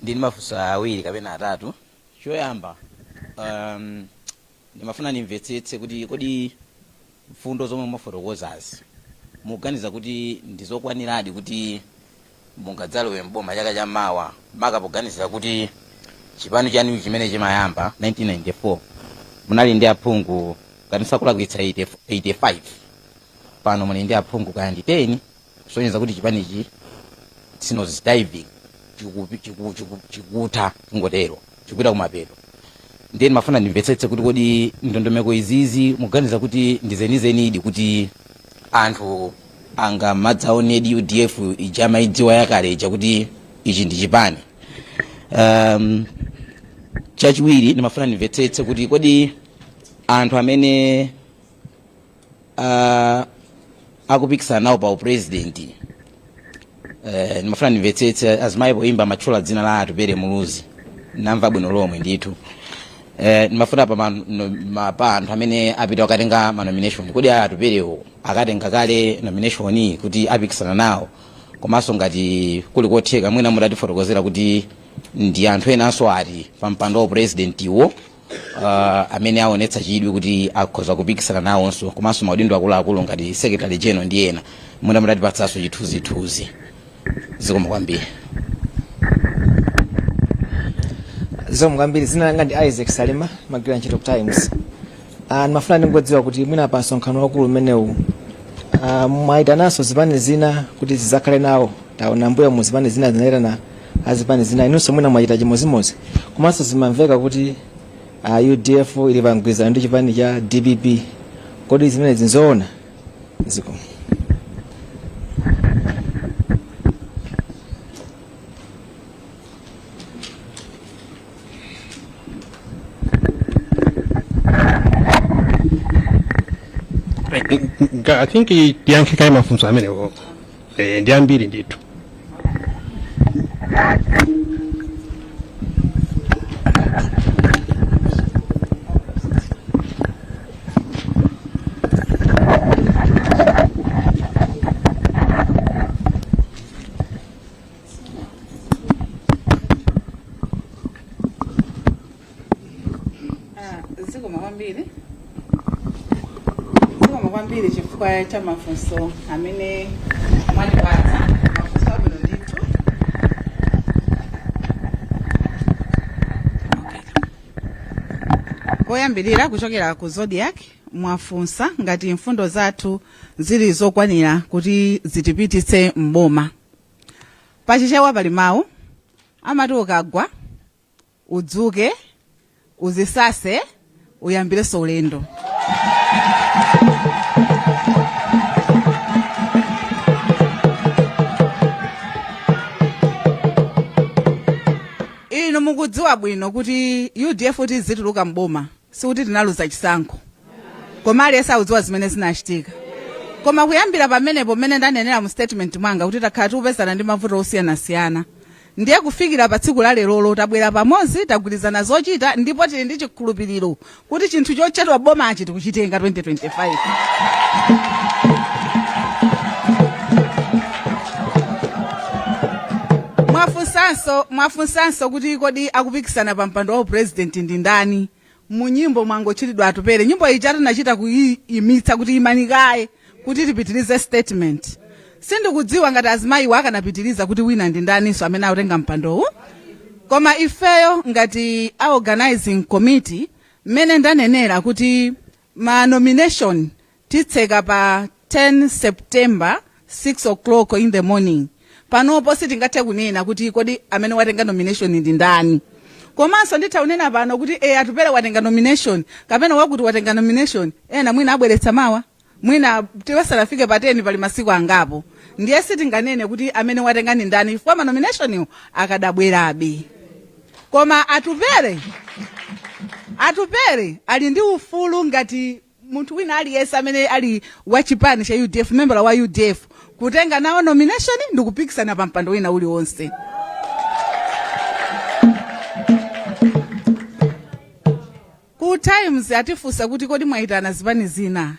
Ndi mafunso awiri kapena atatu. Choyamba ndimafuna nimvetsetse kuti kodi mfundo zomwe mwafotokozazi muganiza kuti ndizokwaniradi kuti mungadzalowe mboma chaka cha mawa makapoganizira kuti chipani chanu chimene chimayamba 1994 munali ndi aphungu kanisakula kuitsa 85 pano muli ndi aphungu kandi 10 kusonyeza kuti chipanichi sinozi diving chikuta ngotero chikuita kumapeto. Ndiye mafuna ndimvetsetse kuti kodi ndondomeko izizi muganiza kuti ndizenizeni kuti anthu anga madzaonedi UDF ijama idziwa yakale chakuti ichi ndi chipani. Chachiwiri ndimafuna ndimvetsetse kuti kodi anthu amene akupikisana nawo pa president ndimafuna ndimvetsetse azimayipo imba matchula dzina la Atupere Muluzi namva bwino lomwe ndithu. Ndimafuna pa anthu amene apita akatenga nomination kodi Atuperewo akatenga kale nomination kuti apikisana nawo komanso ngati kuli kotheka mwina mutatifotokozera kuti ndi anthu enanso ati pa mpando wa president iwo amene aonetsa chidwi kuti akhoza kupikisana nawonso komanso maudindo akuluakulu ngati Secretary General ndi ena mwina mutatipatsanso chithunzithunzi. Zikomo kwambiri. Zikomo kwambiri. Zina langa ndi Isaac Salima, magwira ntchito ku Times. Ndimafuna ndingodziwa kuti mwina pa msonkhano wakulu umenewu mwayitananso zipani zina kuti zizakhale nawo taona mbuyo mu zipani zina zinayitana azipani zina inunso mwina mwachita chimozimozi komanso zimamveka kuti UDF ili pa mgwirizano ndi chipani cha DPP kodi zimene zinzoona ziko I think tiyankhe kaye mafunso amenewo ndi ambiri ndithu. Zikomo kwambiri chifukwa cha mafunso amene mwatipatsa mafunso abwino ndithu. Koyambirira kuchokera ku Zodiac mwafunsa ngati mfundo zathu zili zokwanira kuti zitipititse mboma. Pachichewa pali mawu amati ukagwa udzuke uzisase uyambireso ulendo. Inu mukudziwa bwino kuti UDF kuti zituluka mboma sikuti tinaluza chisankho, koma aliyense akudziwa zimene zinachitika. Koma kuyambira pamenepo mmene ndanenera mu statement mwanga kuti takhala tikupezana ndi mavuto osiyanasiyana, ndiye kufikira pa tsiku la lero tabwera pamodzi tagwirizana zochita ndipo tili ndi chikhulupiriro kuti chinthu chotchedwa bomachi tikuchitenga 2025. Mwafunsanso kuti kodi akupikisana pa mpando wa president ndi ndani. Mu nyimbo mwangochitidwa atupere nyimbo iyi tinachita kuyimitsa kuti imanikaye kuti tipitirize statement. Sindikudziwa ngati azimayiwo akanapitiriza kuti wina ndi ndani so amene akutenga mpandowu, koma ifeyo ngati a organizing committee mmene ndanenera kuti ma nomination titseka pa 10 September 6 o'clock in the morning. Panopo sitingathe kunena kuti kodi amene watenga nomination ndi ndani. Komanso nditha unena pano kuti atupere watenga nomination kapena wakuti watenga nomination ena mwina abweretsa mawa mwina tiwasanafike pa 10 pali masiku angapo. Ndiye sitinganene kuti amene watenga ndi ndani chifukwa ma nomination akadabwerabe. Koma atupere ali ndi ufulu ngati munthu wina aliyense amene ali wa chipani cha UDF, member wa UDF, kutenga nawo nomination ndi kupikisana pa mpando wina uliwonse. Ku Times atifunsa kuti kodi mwayitana zipani zina.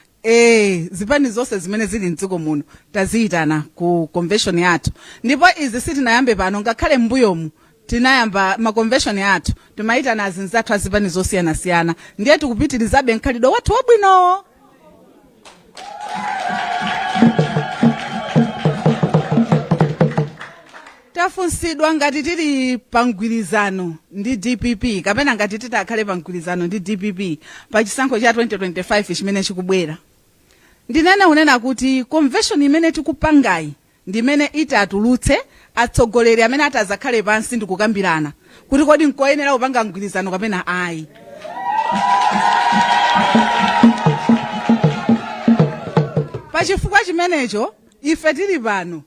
Zipani zonse zimene zili mdziko muno taziyitana ku convention yathu. Ndipo izi sitinayambe pano ngakhale mbuyomu tinayamba ma convention yathu timayitana azinzathu azipani zosiyanasiyana. Ndiye tikupitirizabe nkhalidwe wathu wabwino. Tafunsidwa ngati tili pangwirizano ndi DPP kapena ngati titakhale pangwirizano ndi DPP pa chisankho cha 2025 chimene chikubwera. Ndinene unena kuti convention imene tikupangayi ndimene itatulutse atsogoleri amene atazakhale pansi ndi kukambirana kuti kodi nkoyenera kupanga mgwirizano kapena ayi. Pachifukwa chimenecho ife tili pano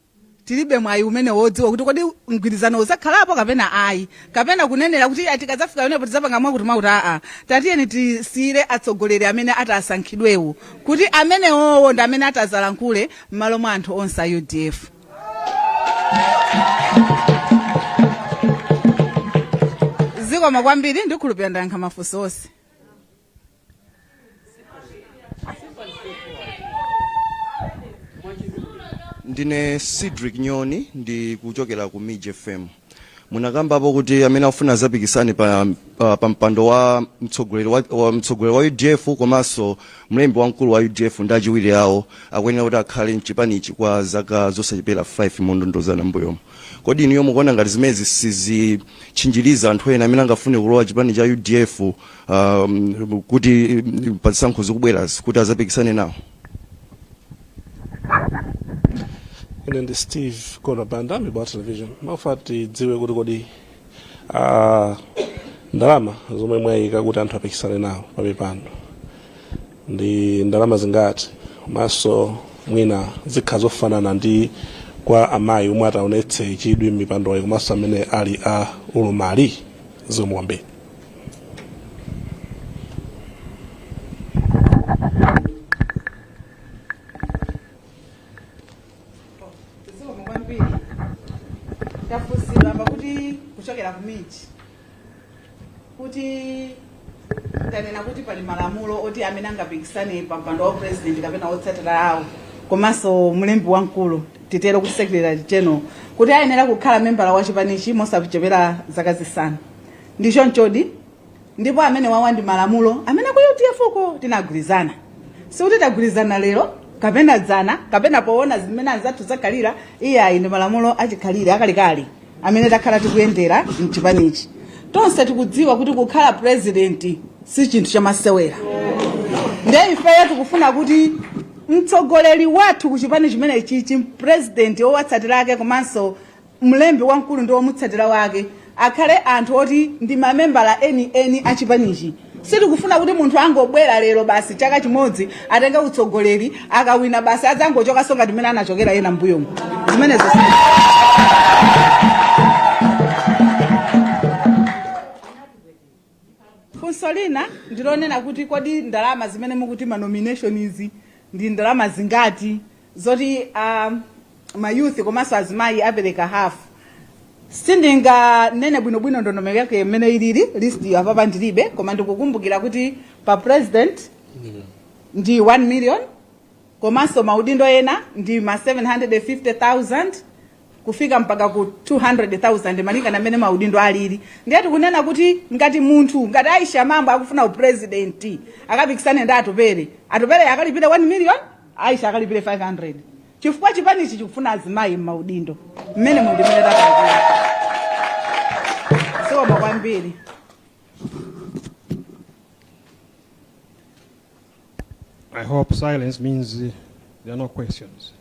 tilibe mwayi umene wodziwa kuti kodi mgwirizano uzakhalapo kapena ayi, kapena kunenera kuti atikazafika yonepo tizapanga mwa kuti mauta tatiyeni tisiyire atsogoleri amene atasankhidwewo kuti amene owo ndi amene atazalankhule m'malo mwa anthu onse a UDF. Zikomo kwambiri ndikhulupirira ndayankha mafunso onse. Ndine Cedric Nyoni ndi kuchokera ku Miji FM. Munakambapo kuti amene afuna zapikisani pa mpando wa mtsogoleri wa UDF komanso mlembi wamkulu wa UDF ndi achiwiri awo akuyenera kuti akhale mchipanichi kwa zaka zosachepera 5 mondondozana mbuyomo. Kodi inu mukuona ngati zimezi sizitchinjiriza anthu ena amene angafune kulowa chipani cha UDF kuti pa zisankho zikubwera kuti azapikisane nawo? Ine ndi Steve Konabanda Mibwa Television. Mafati dziwe kuti kodi ndalama zomwe mwayika kuti anthu apikisane nawo pamipando. ndi ndalama zingati maso mwina zikhala zofanana ndi kwa amayi omwe ataonetse chidwi m'mipando komanso amene ali a ulumali zomwambiri. tafusidwa pakuti kuchokera ku miji kuti tanena kuti pali malamulo oti amene angapikisane pa mpando wa president kapena otsatira awo komanso mlembi wamkulu titero kuti secretary general kuti ayenera kukhala membala wa chipanichi mosapichepera zaka zisanu ndicho nchodi ndipo amene wawa ndi malamulo amene ku UTF uko tinagwirizana sikuti tagwirizana lero kapena dzana kapena poona zimene anzathu zakhalira iye ndi malamulo achikhalire akalikali amene takhala tikuyendera mchipanichi. Tonse tikudziwa kuti kukhala president si chinthu chamasewera. Ndiye ifeyo tikufuna kuti mtsogoleri wathu kuchipani chimene chichi president owatsatira ake komanso mlembi wamkulu ndi omutsatira wake akhale anthu oti ndi mamembala eni achipanichi. Sitikufuna kuti munthu angobwera lero basi chaka chimodzi atenge utsogoleri akawina basi adzangochoka songa timene anachokera yena mbuyomu. Zimenezo funso lina ndilonena kuti kodi ndalama zimene mukuti ma nomination izi ndi ndalama zingati zoti ma youth komanso azimayi apereka half. Sindinga nene bwinobwino ndondomeko yake imene ilili list apapa ndilibe koma ndikukumbukira kuti pa president ndi 1 million komanso maudindo ena ndi ma 750,000 kufika mpaka ku 200,000 malingana amene maudindo alili. Ndiye tikunena kuti ngati munthu ngati Aisha Mambo akufuna upresident akapikisane ndi atupere akalipire 1 million Aisha akalipire 500 chifukwa chipanichi chikufuna azimayi maudindo mmene mundimene takakula so makwambiri. I hope silence means there are no questions.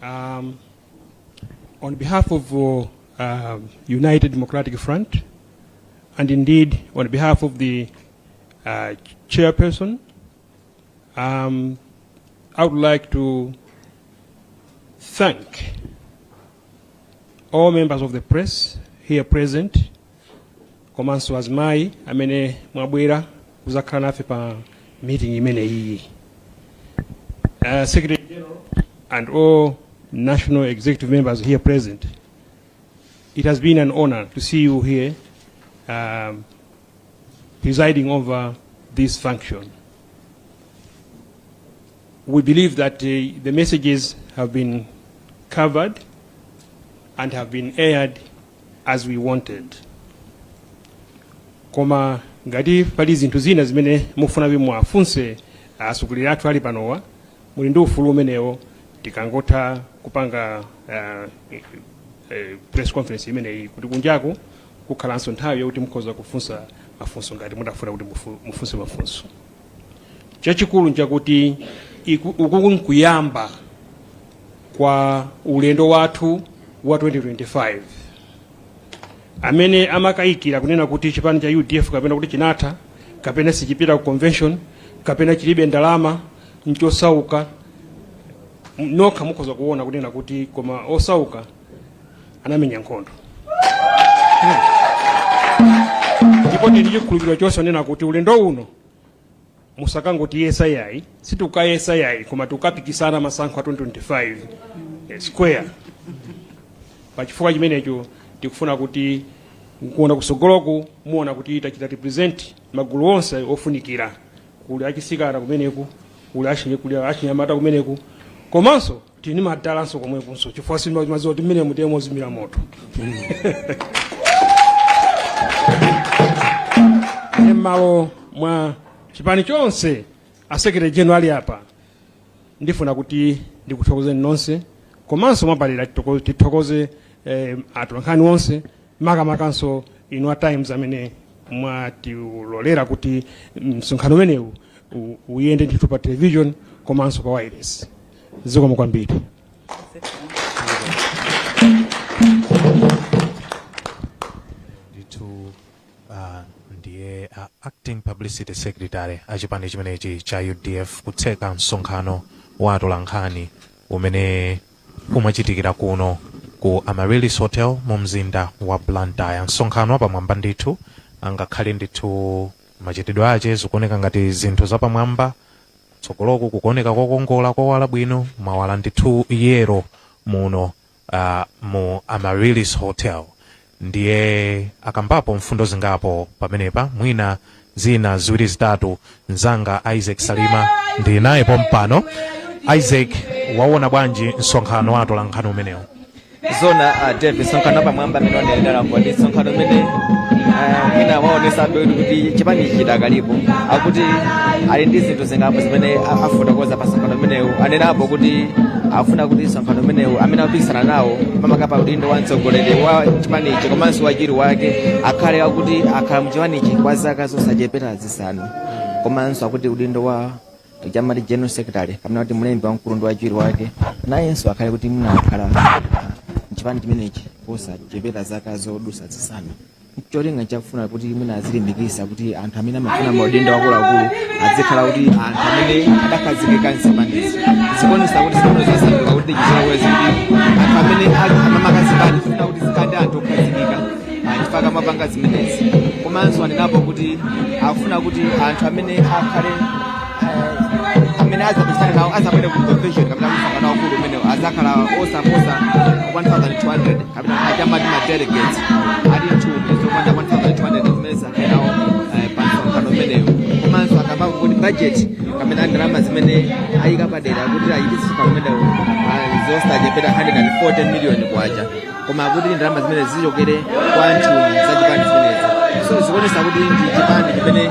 On behalf of United Democratic Front, and indeed on behalf of the chairperson, I would like to thank all members of the press here present, komanso azimayi amene mwabwera kuzakhala nafe pa meeting imene iyi. Secretary General and all national executive members here present, it has been an honor to see you here presiding over this function. We believe that the messages have been covered and have been aired as we wanted. Koma ngati pali zinthu zina zimene mufuna bimwafunse asukulira athu ali panowa muli ndi ufulu umenewo tikangotha kupanga press conference imeneyi kuti kunjaku kukhalanso nthawi yokuti mukhoza kufunsa mafunso ngati mudafuna kuti mufunse mafunso. Chachikulu nchakuti uku nkuyamba kwa ulendo wathu wa 2025 amene amakayikira kunena kuti chipani cha UDF kapena kuti chinatha kapena sichipita ku convention kapena chilibe ndalama nchosauka nokha mukhoza kuona kunena kuti koma osauka anamenya nkhondo. Ndipo ndi chikhulupiriro chonse nena kuti ulendo uno musakangoti yesa yayi situkayesa yayi koma tukapikisana masankho a 2025 square. Pachifukwa chimenecho tikufuna kuti nkuona kusogoloku muona kuti tachita represent magulu onse ofunikira kuli achisikana kumeneku kuli achinyamata kumeneku komanso tini madalanso komwekunso chifukwa simaziwa kuti mmene mutemo zimira moto. Malo mwa chipani chonse a Secretary General ali apa ndifuna kuti ndikuthokozeni nonse komanso mwabalira tithokoze atolankhani onse makamakanso inu a times amene mwatilolera kuti msonkhano umenewu uyende ndithu pa television komanso pa wireless. Zikomo kwambiri. Ndiye ndiye acting publicity secretary achipani chimenechi cha UDF kutseka msonkhano wa atolankhani umene umachitikira kuno ku Amaryllis Hotel mu mzinda wa Blantyre. Msonkhano wapamwamba ndithu, angakhale ndithu machitidwe ache zikuoneka ngati zinthu zapamwamba, tsogoloku kukuoneka kokongola kowala bwino, mawala ndithu yero muno mu Amaryllis Hotel. Ndiye akambapo mfundo zingapo pamenepa, mwina zina ziwiri zitatu, nzanga Isaac Salima ndi naye pompano. Isaac, waona bwanji msonkhano wa atolankhani umenewu? Zona David msonkhano pamwamba amene wanaendera ndi msonkhano umene mwina waonesa bedu kuti chipani chidakalipo akuti ali ndi zinthu zingapo zimene afuna kuweza pa msonkhano umenewu. Anenapo kuti afuna kuti msonkhano umenewu amene apikisana nawo mamakapa udindo wa mtsogoleri wa chipanichi komanso wachiri wake akhale akuti akhala mchipanichi kwa zaka zosachepera zisanu, komanso akuti udindo wa chamati general secretary kamene kuti mlembi wamkulu ndi wachiri wake nayenso akhale kuti munakhala chipani chimenechi posachepera zaka zodusa zisanu. Cholinga chakufuna kuti mwina azilimbikitsa kuti anthu amene amafuna maudindo akuluakulu azikhala kuti anthu amene adakhazikika msipanizi zikuonesa kuti zikono zasanduka kuti chizolowezi kuti anthu amene amamakazipani zifuna kuti zikande anthu okhazikika chifaka mapanga zimenezi. Komanso anenapo kuti afuna kuti anthu amene akhale amene azapitana nawo azapita ku convention kapena msonkhano wakulu umene azakhala osaposa 1,200 kapena achama ndi ma delegates ali mchumi zokwana 1,200 zimene zakhainawo pa msonkhano umenewu. Komanso akamba kuti budget kapena ndalama zimene ayika padera kuti ayitise msonkhano umenewu zosachepera 140 million kwacha, koma kuti ndalama zimene zichokere kwa nthumwi za chipani zimenezi. So zikuonesa kuti ndi chipani chimene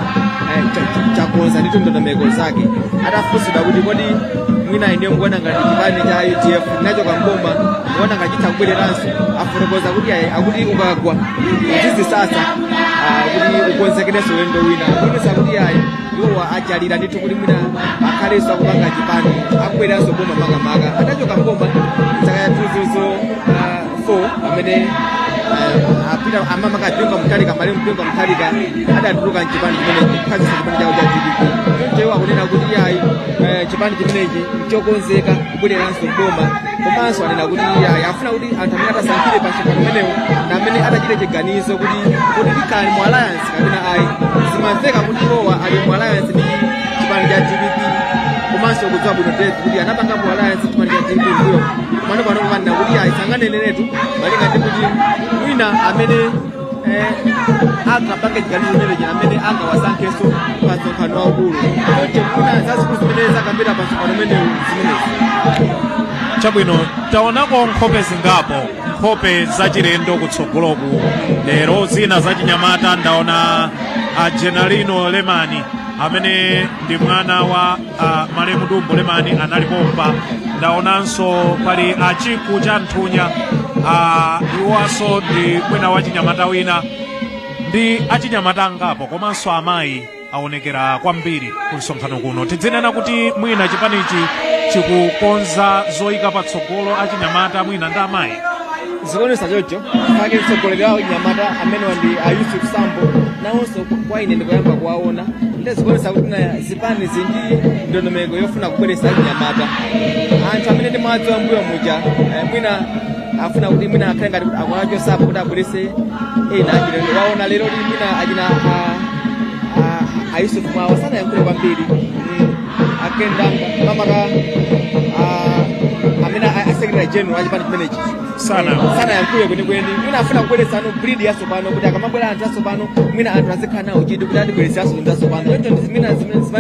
chakonza ndi ndondomeko zake. Atafunsidwa kuti kodi mwina ine mukuona ngati chipani cha UDF nacho kamboma mukuona ngati chitha kubwereranso, afotokoza kuti akuti ukagwa uzizisasa kuti ukonzekerenso ulendo wina. Akuonesa kuti iwowa achalira ndithu kuti mwina akhalenso akupanga chipani akubwereranso boma makamaka. Anachoka mboma chaka ya 2004 amene apita amama kapinga mtalika mali mpinga mtalika adatuluka mchipani chimenechi kukhazisa chipani chawo cha GDP. Choncho akunena kuti chipani chimenechi chokonzeka kubwereranso boma. Komanso anena kuti afuna kuti anthu amene atasankhire pa msonkhano umenewu na amene atachite chiganizo kuti ikali mu alliance kapena ayi. Zimamveka kuti iwowa ali mu alliance ndi chipani cha GDP, komanso kudziwa bwino kuti anapanga mu alliance chipani cha GDP mbuyo kumano panokumanena kuti sanganeneretu malinga ndi kuti mwina amene akapange chiganizo chimenechi amene angawasankhenso pa msonkhano waukulu. Choncho mwina zazikulu zimene zakambira pa msonkhano umenewu zimenezi. Chabwino, taonako nkhope zingapo, nkhope zachilendo kutsogoloku. Lero zina zachinyamata ndaona Generalino Lemani amene ndi mwana wa Malemu Dumbo Lemani analipompa. Ndaonanso pali achiku cha Nthunya, iwaso ndi mwina wachinyamata wina, ndi achinyamata ngapo komanso amayi aonekera kwambiri ku msonkhano kuno. Tidzinena kuti mwina chipanichi chikukonza zoyika patsogolo achinyamata mwina ndi amayi. Zikuonesa chocho pake mtsogoleri wawo nyamata amene ndi Yusuf Sambo nawonso kwa ine ndikuyamba kuwaona ndezikuonesa kuti na zipani zindi ndondomeko yofuna kubweretsa nyamata. Anthu amene ndi mwadziwa mbuyo muja mwina afuna kuti mwina akhale ngati akwacho sapo kuti abweretse ena achilendo. Waona lero kuti mwina achina Yusuf mwawo sana yankhule kwambiri akendanga mamaka amene secretary general achipani chimenechi sana yankhule kwenikweni. Mwina afuna kubweretsa breed yatsopano kuti akamabwera anthu atsopano mwina anthu azikhala nawo chidwi kuti atibweretsa zinthu zatsopano. Choncho zimene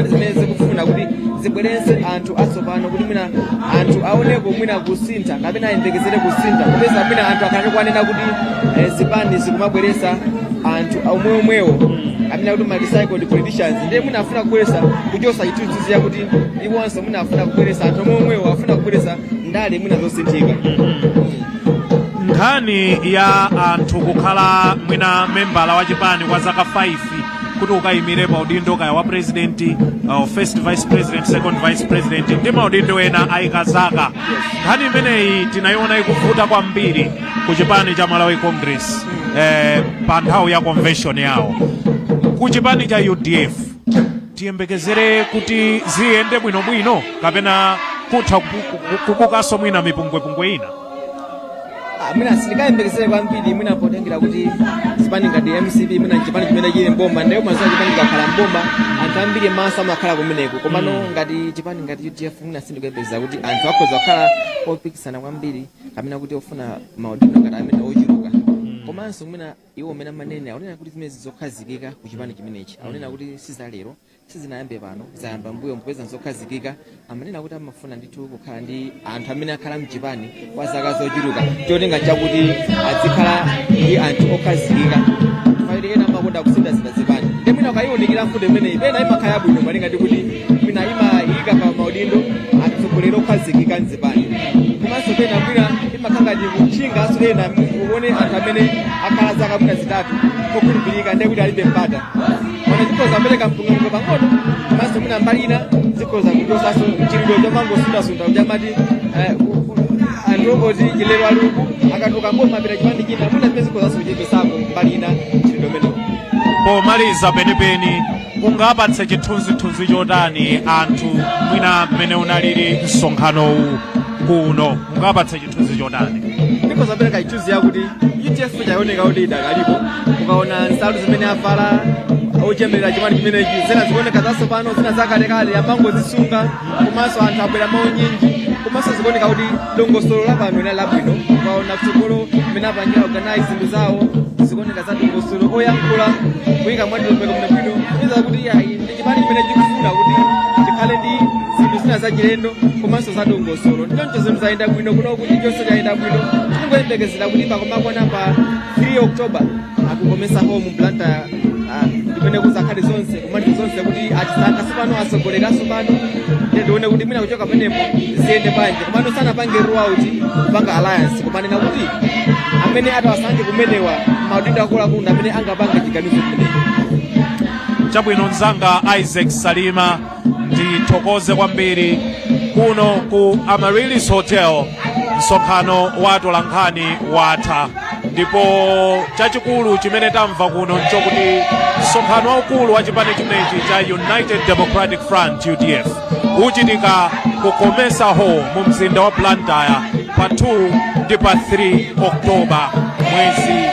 zimene zikufuna kuti zibweretse anthu atsopano kuti mwina anthu aoneko mwina kusintha kapena ayembekezere kusintha, kupeza mwina anthu akhala kwanena kuti zipani zikumabweretsa anthu omweomwewo amene kuti ma-recycled politicians. Ndiye mwina afuna kubweretsa kuchosa chithunzi ya kuti iwonso mwina afuna kubweretsa anthu omweomwewo afuna kubweretsa ndale mwina zosinthika. Nkhani ya anthu kukhala mwina membala wa chipani kwa zaka 5 kuti ukayimire pa udindo kaya wa president, first vice president, second vice president ndi maudindo ena ayika zaka. Nkhani imeneyi tinayiona ikuvuta kwambiri ku chipani cha Malawi Congress pa nthawi ya convention yawo. kuchipani cha UDF tiyembekezere kuti ziyende bwinobwino kapena kutha kukukaso mwina mipungwepungwe ina? Mwina sindikayembekezere kwambiri mwina potengera kuti chipani ngati MCP mwina chipani chimene chili mboma ndiyo mazuwa chipani chikakhala mboma anthu ambiri maso amakhala kumeneko komano ngati chipani ngati UDF mwina sindikuyembekeza kuti anthu akhoza kukhala opikisana kwambiri kapena kuti ofuna maudindo ngati amene ochuluka komanso mwina iwo amene amanene akunena kuti zimene zizokhazikika ku chipani chimenechi akunena kuti sizalero sizinayambe pano zayamba mbuyo mpeza zokhazikika amanena kuti amafuna ndithu kukhala ndi anthu amene akhala mchipani kwa zaka zochuluka cholinga chakuti azikhala ndi anthu okhazikika faili ena amakonda kusinda zipani ndi mwina ukayiwunikira mfundo imeneyi pena imakhala bwino malinga ndi kuti mwina imayika pa maudindo atsogoleri okhazikika mzipani komanso pena mwina imakhala ndi kutchingaso ena uone anthu amene akhala zaka mwina zitatu kokhulupirika ndiye kuti alibe mpata mana zikhoza kupereka mpungampunga pang'ono komanso mwina mbali ina zikhoza kuchosaso chililo chamangosundasunda chamati anthu oti chilero aluku akatuka mboma apita chipandi china mwina zimene zikhozaso kuchepesako mbali ina chililo meneko. Pomaliza penipeni ungapatse chithunzithunzi chotani anthu mwina mmene unalili msonkhanowu kuno ungapatse chithunzi chotani? Ndiko zapereka chithunzi yakuti UDF chaoneka kuti idakalipo ukaona nsalu zimene avala ochemerera chipani chimenechi zina zikuoneka zatsopano zina zakalekale amangozisunga komanso anthu abwera maunyinji komanso zikuoneka kuti dongosolo la pano linali labwino ukaona kutsogolo mmene apangira organize zinthu zawo zikuoneka za dongosolo oyankhula kuyika mwadilopeko bwinobwino iza kuti ndi chipani chimene chikufuna kuti chikhale ndi zinthu zina zachilendo komanso za dongosolo ndichoncho zinthu zayenda bwino kuno kuti chonse chayenda bwino tingoyembekezera kuti pakomakwana pa 3 October akukomesa home Blantyre imene kuzakhale zonse kumati zonse kuti achisankha sopano asogoleranso pano ndione kuti mwina kuchoka penepo ziyende banje komano sanapange rollout kupanga alliance kumanena kuti amene atawasankhe kumenewa maudindo akuluakulu amene angapanga chiganizo kumeneko. Chabwino mzanga Isaac Salima ndithokoze kwambiri kuno ku Amaryllis Hotel msonkhano wa atolankhani watha ndipo chachikulu chimene tamva kuno nchokuti msonkhano waukulu wa chipani chimenechi cha United Democratic Front UDF uchitika kukomesa ho mu mzinda wa Blantyre pa 2 ndi pa 3 Oktoba mwezi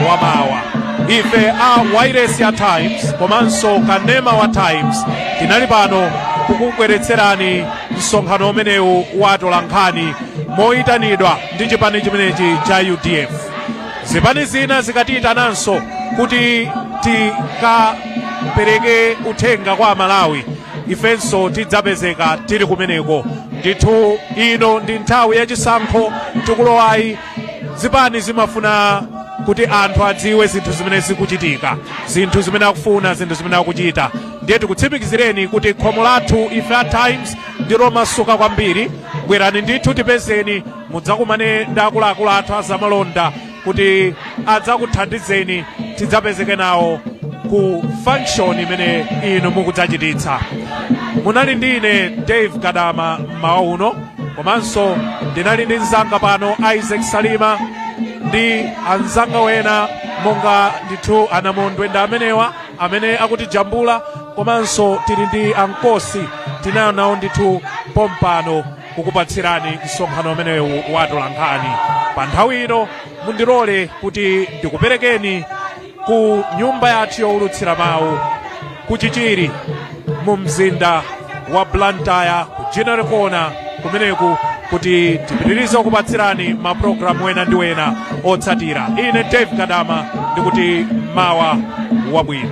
wa mawa. Ife a Wailesi ya Times komanso Kanema wa Times tinali pano kukubweretserani msonkhano umenewu wa atolankhani moyitanidwa ndi chipani chimenechi cha UDF. Zipani zina zikatiyitananso kuti tikapereke uthenga kwa Malawi ifenso tidzapezeka tili kumeneko ndithu. Ino ndi nthawi yachisankho tikulowayi zipani zimafuna kuti anthu adziwe zinthu zimene zikuchitika zinthu zimene akufuna zinthu zimene akuchita ndiye tikutsimikizireni kuti khomo lathu ife a Times ndilo masuka kwambiri. Bwerani ndithu tipezeni mudzakumane ndi akuluakulu athu azamalonda kuti adzakuthandizeni tidzapezeke nawo ku function imene inu mukudzachititsa. Munali ndi ine Dave Kadama mmawa uno komanso ndinali ndi mzanga pano Isaac Salima ndi anzanga wena monga ndithu anamondwe ndi amenewa amene akutijambula komanso tili ndi ankosi tinayo nawo ndithu pompano kukupatsirani msonkhano umenewu wa atolankhani. Pa nthawi ino mundilole kuti ndikuperekeni ku nyumba yathu yowulutsira mawu ku Chichiri mu mzinda wa Blantyre ku General Corner kumeneku kuti tipitirize kupatsirani mapulogalamu wena ndi wena otsatira. Ine Dave Kadama ndikuti mawa wabwino.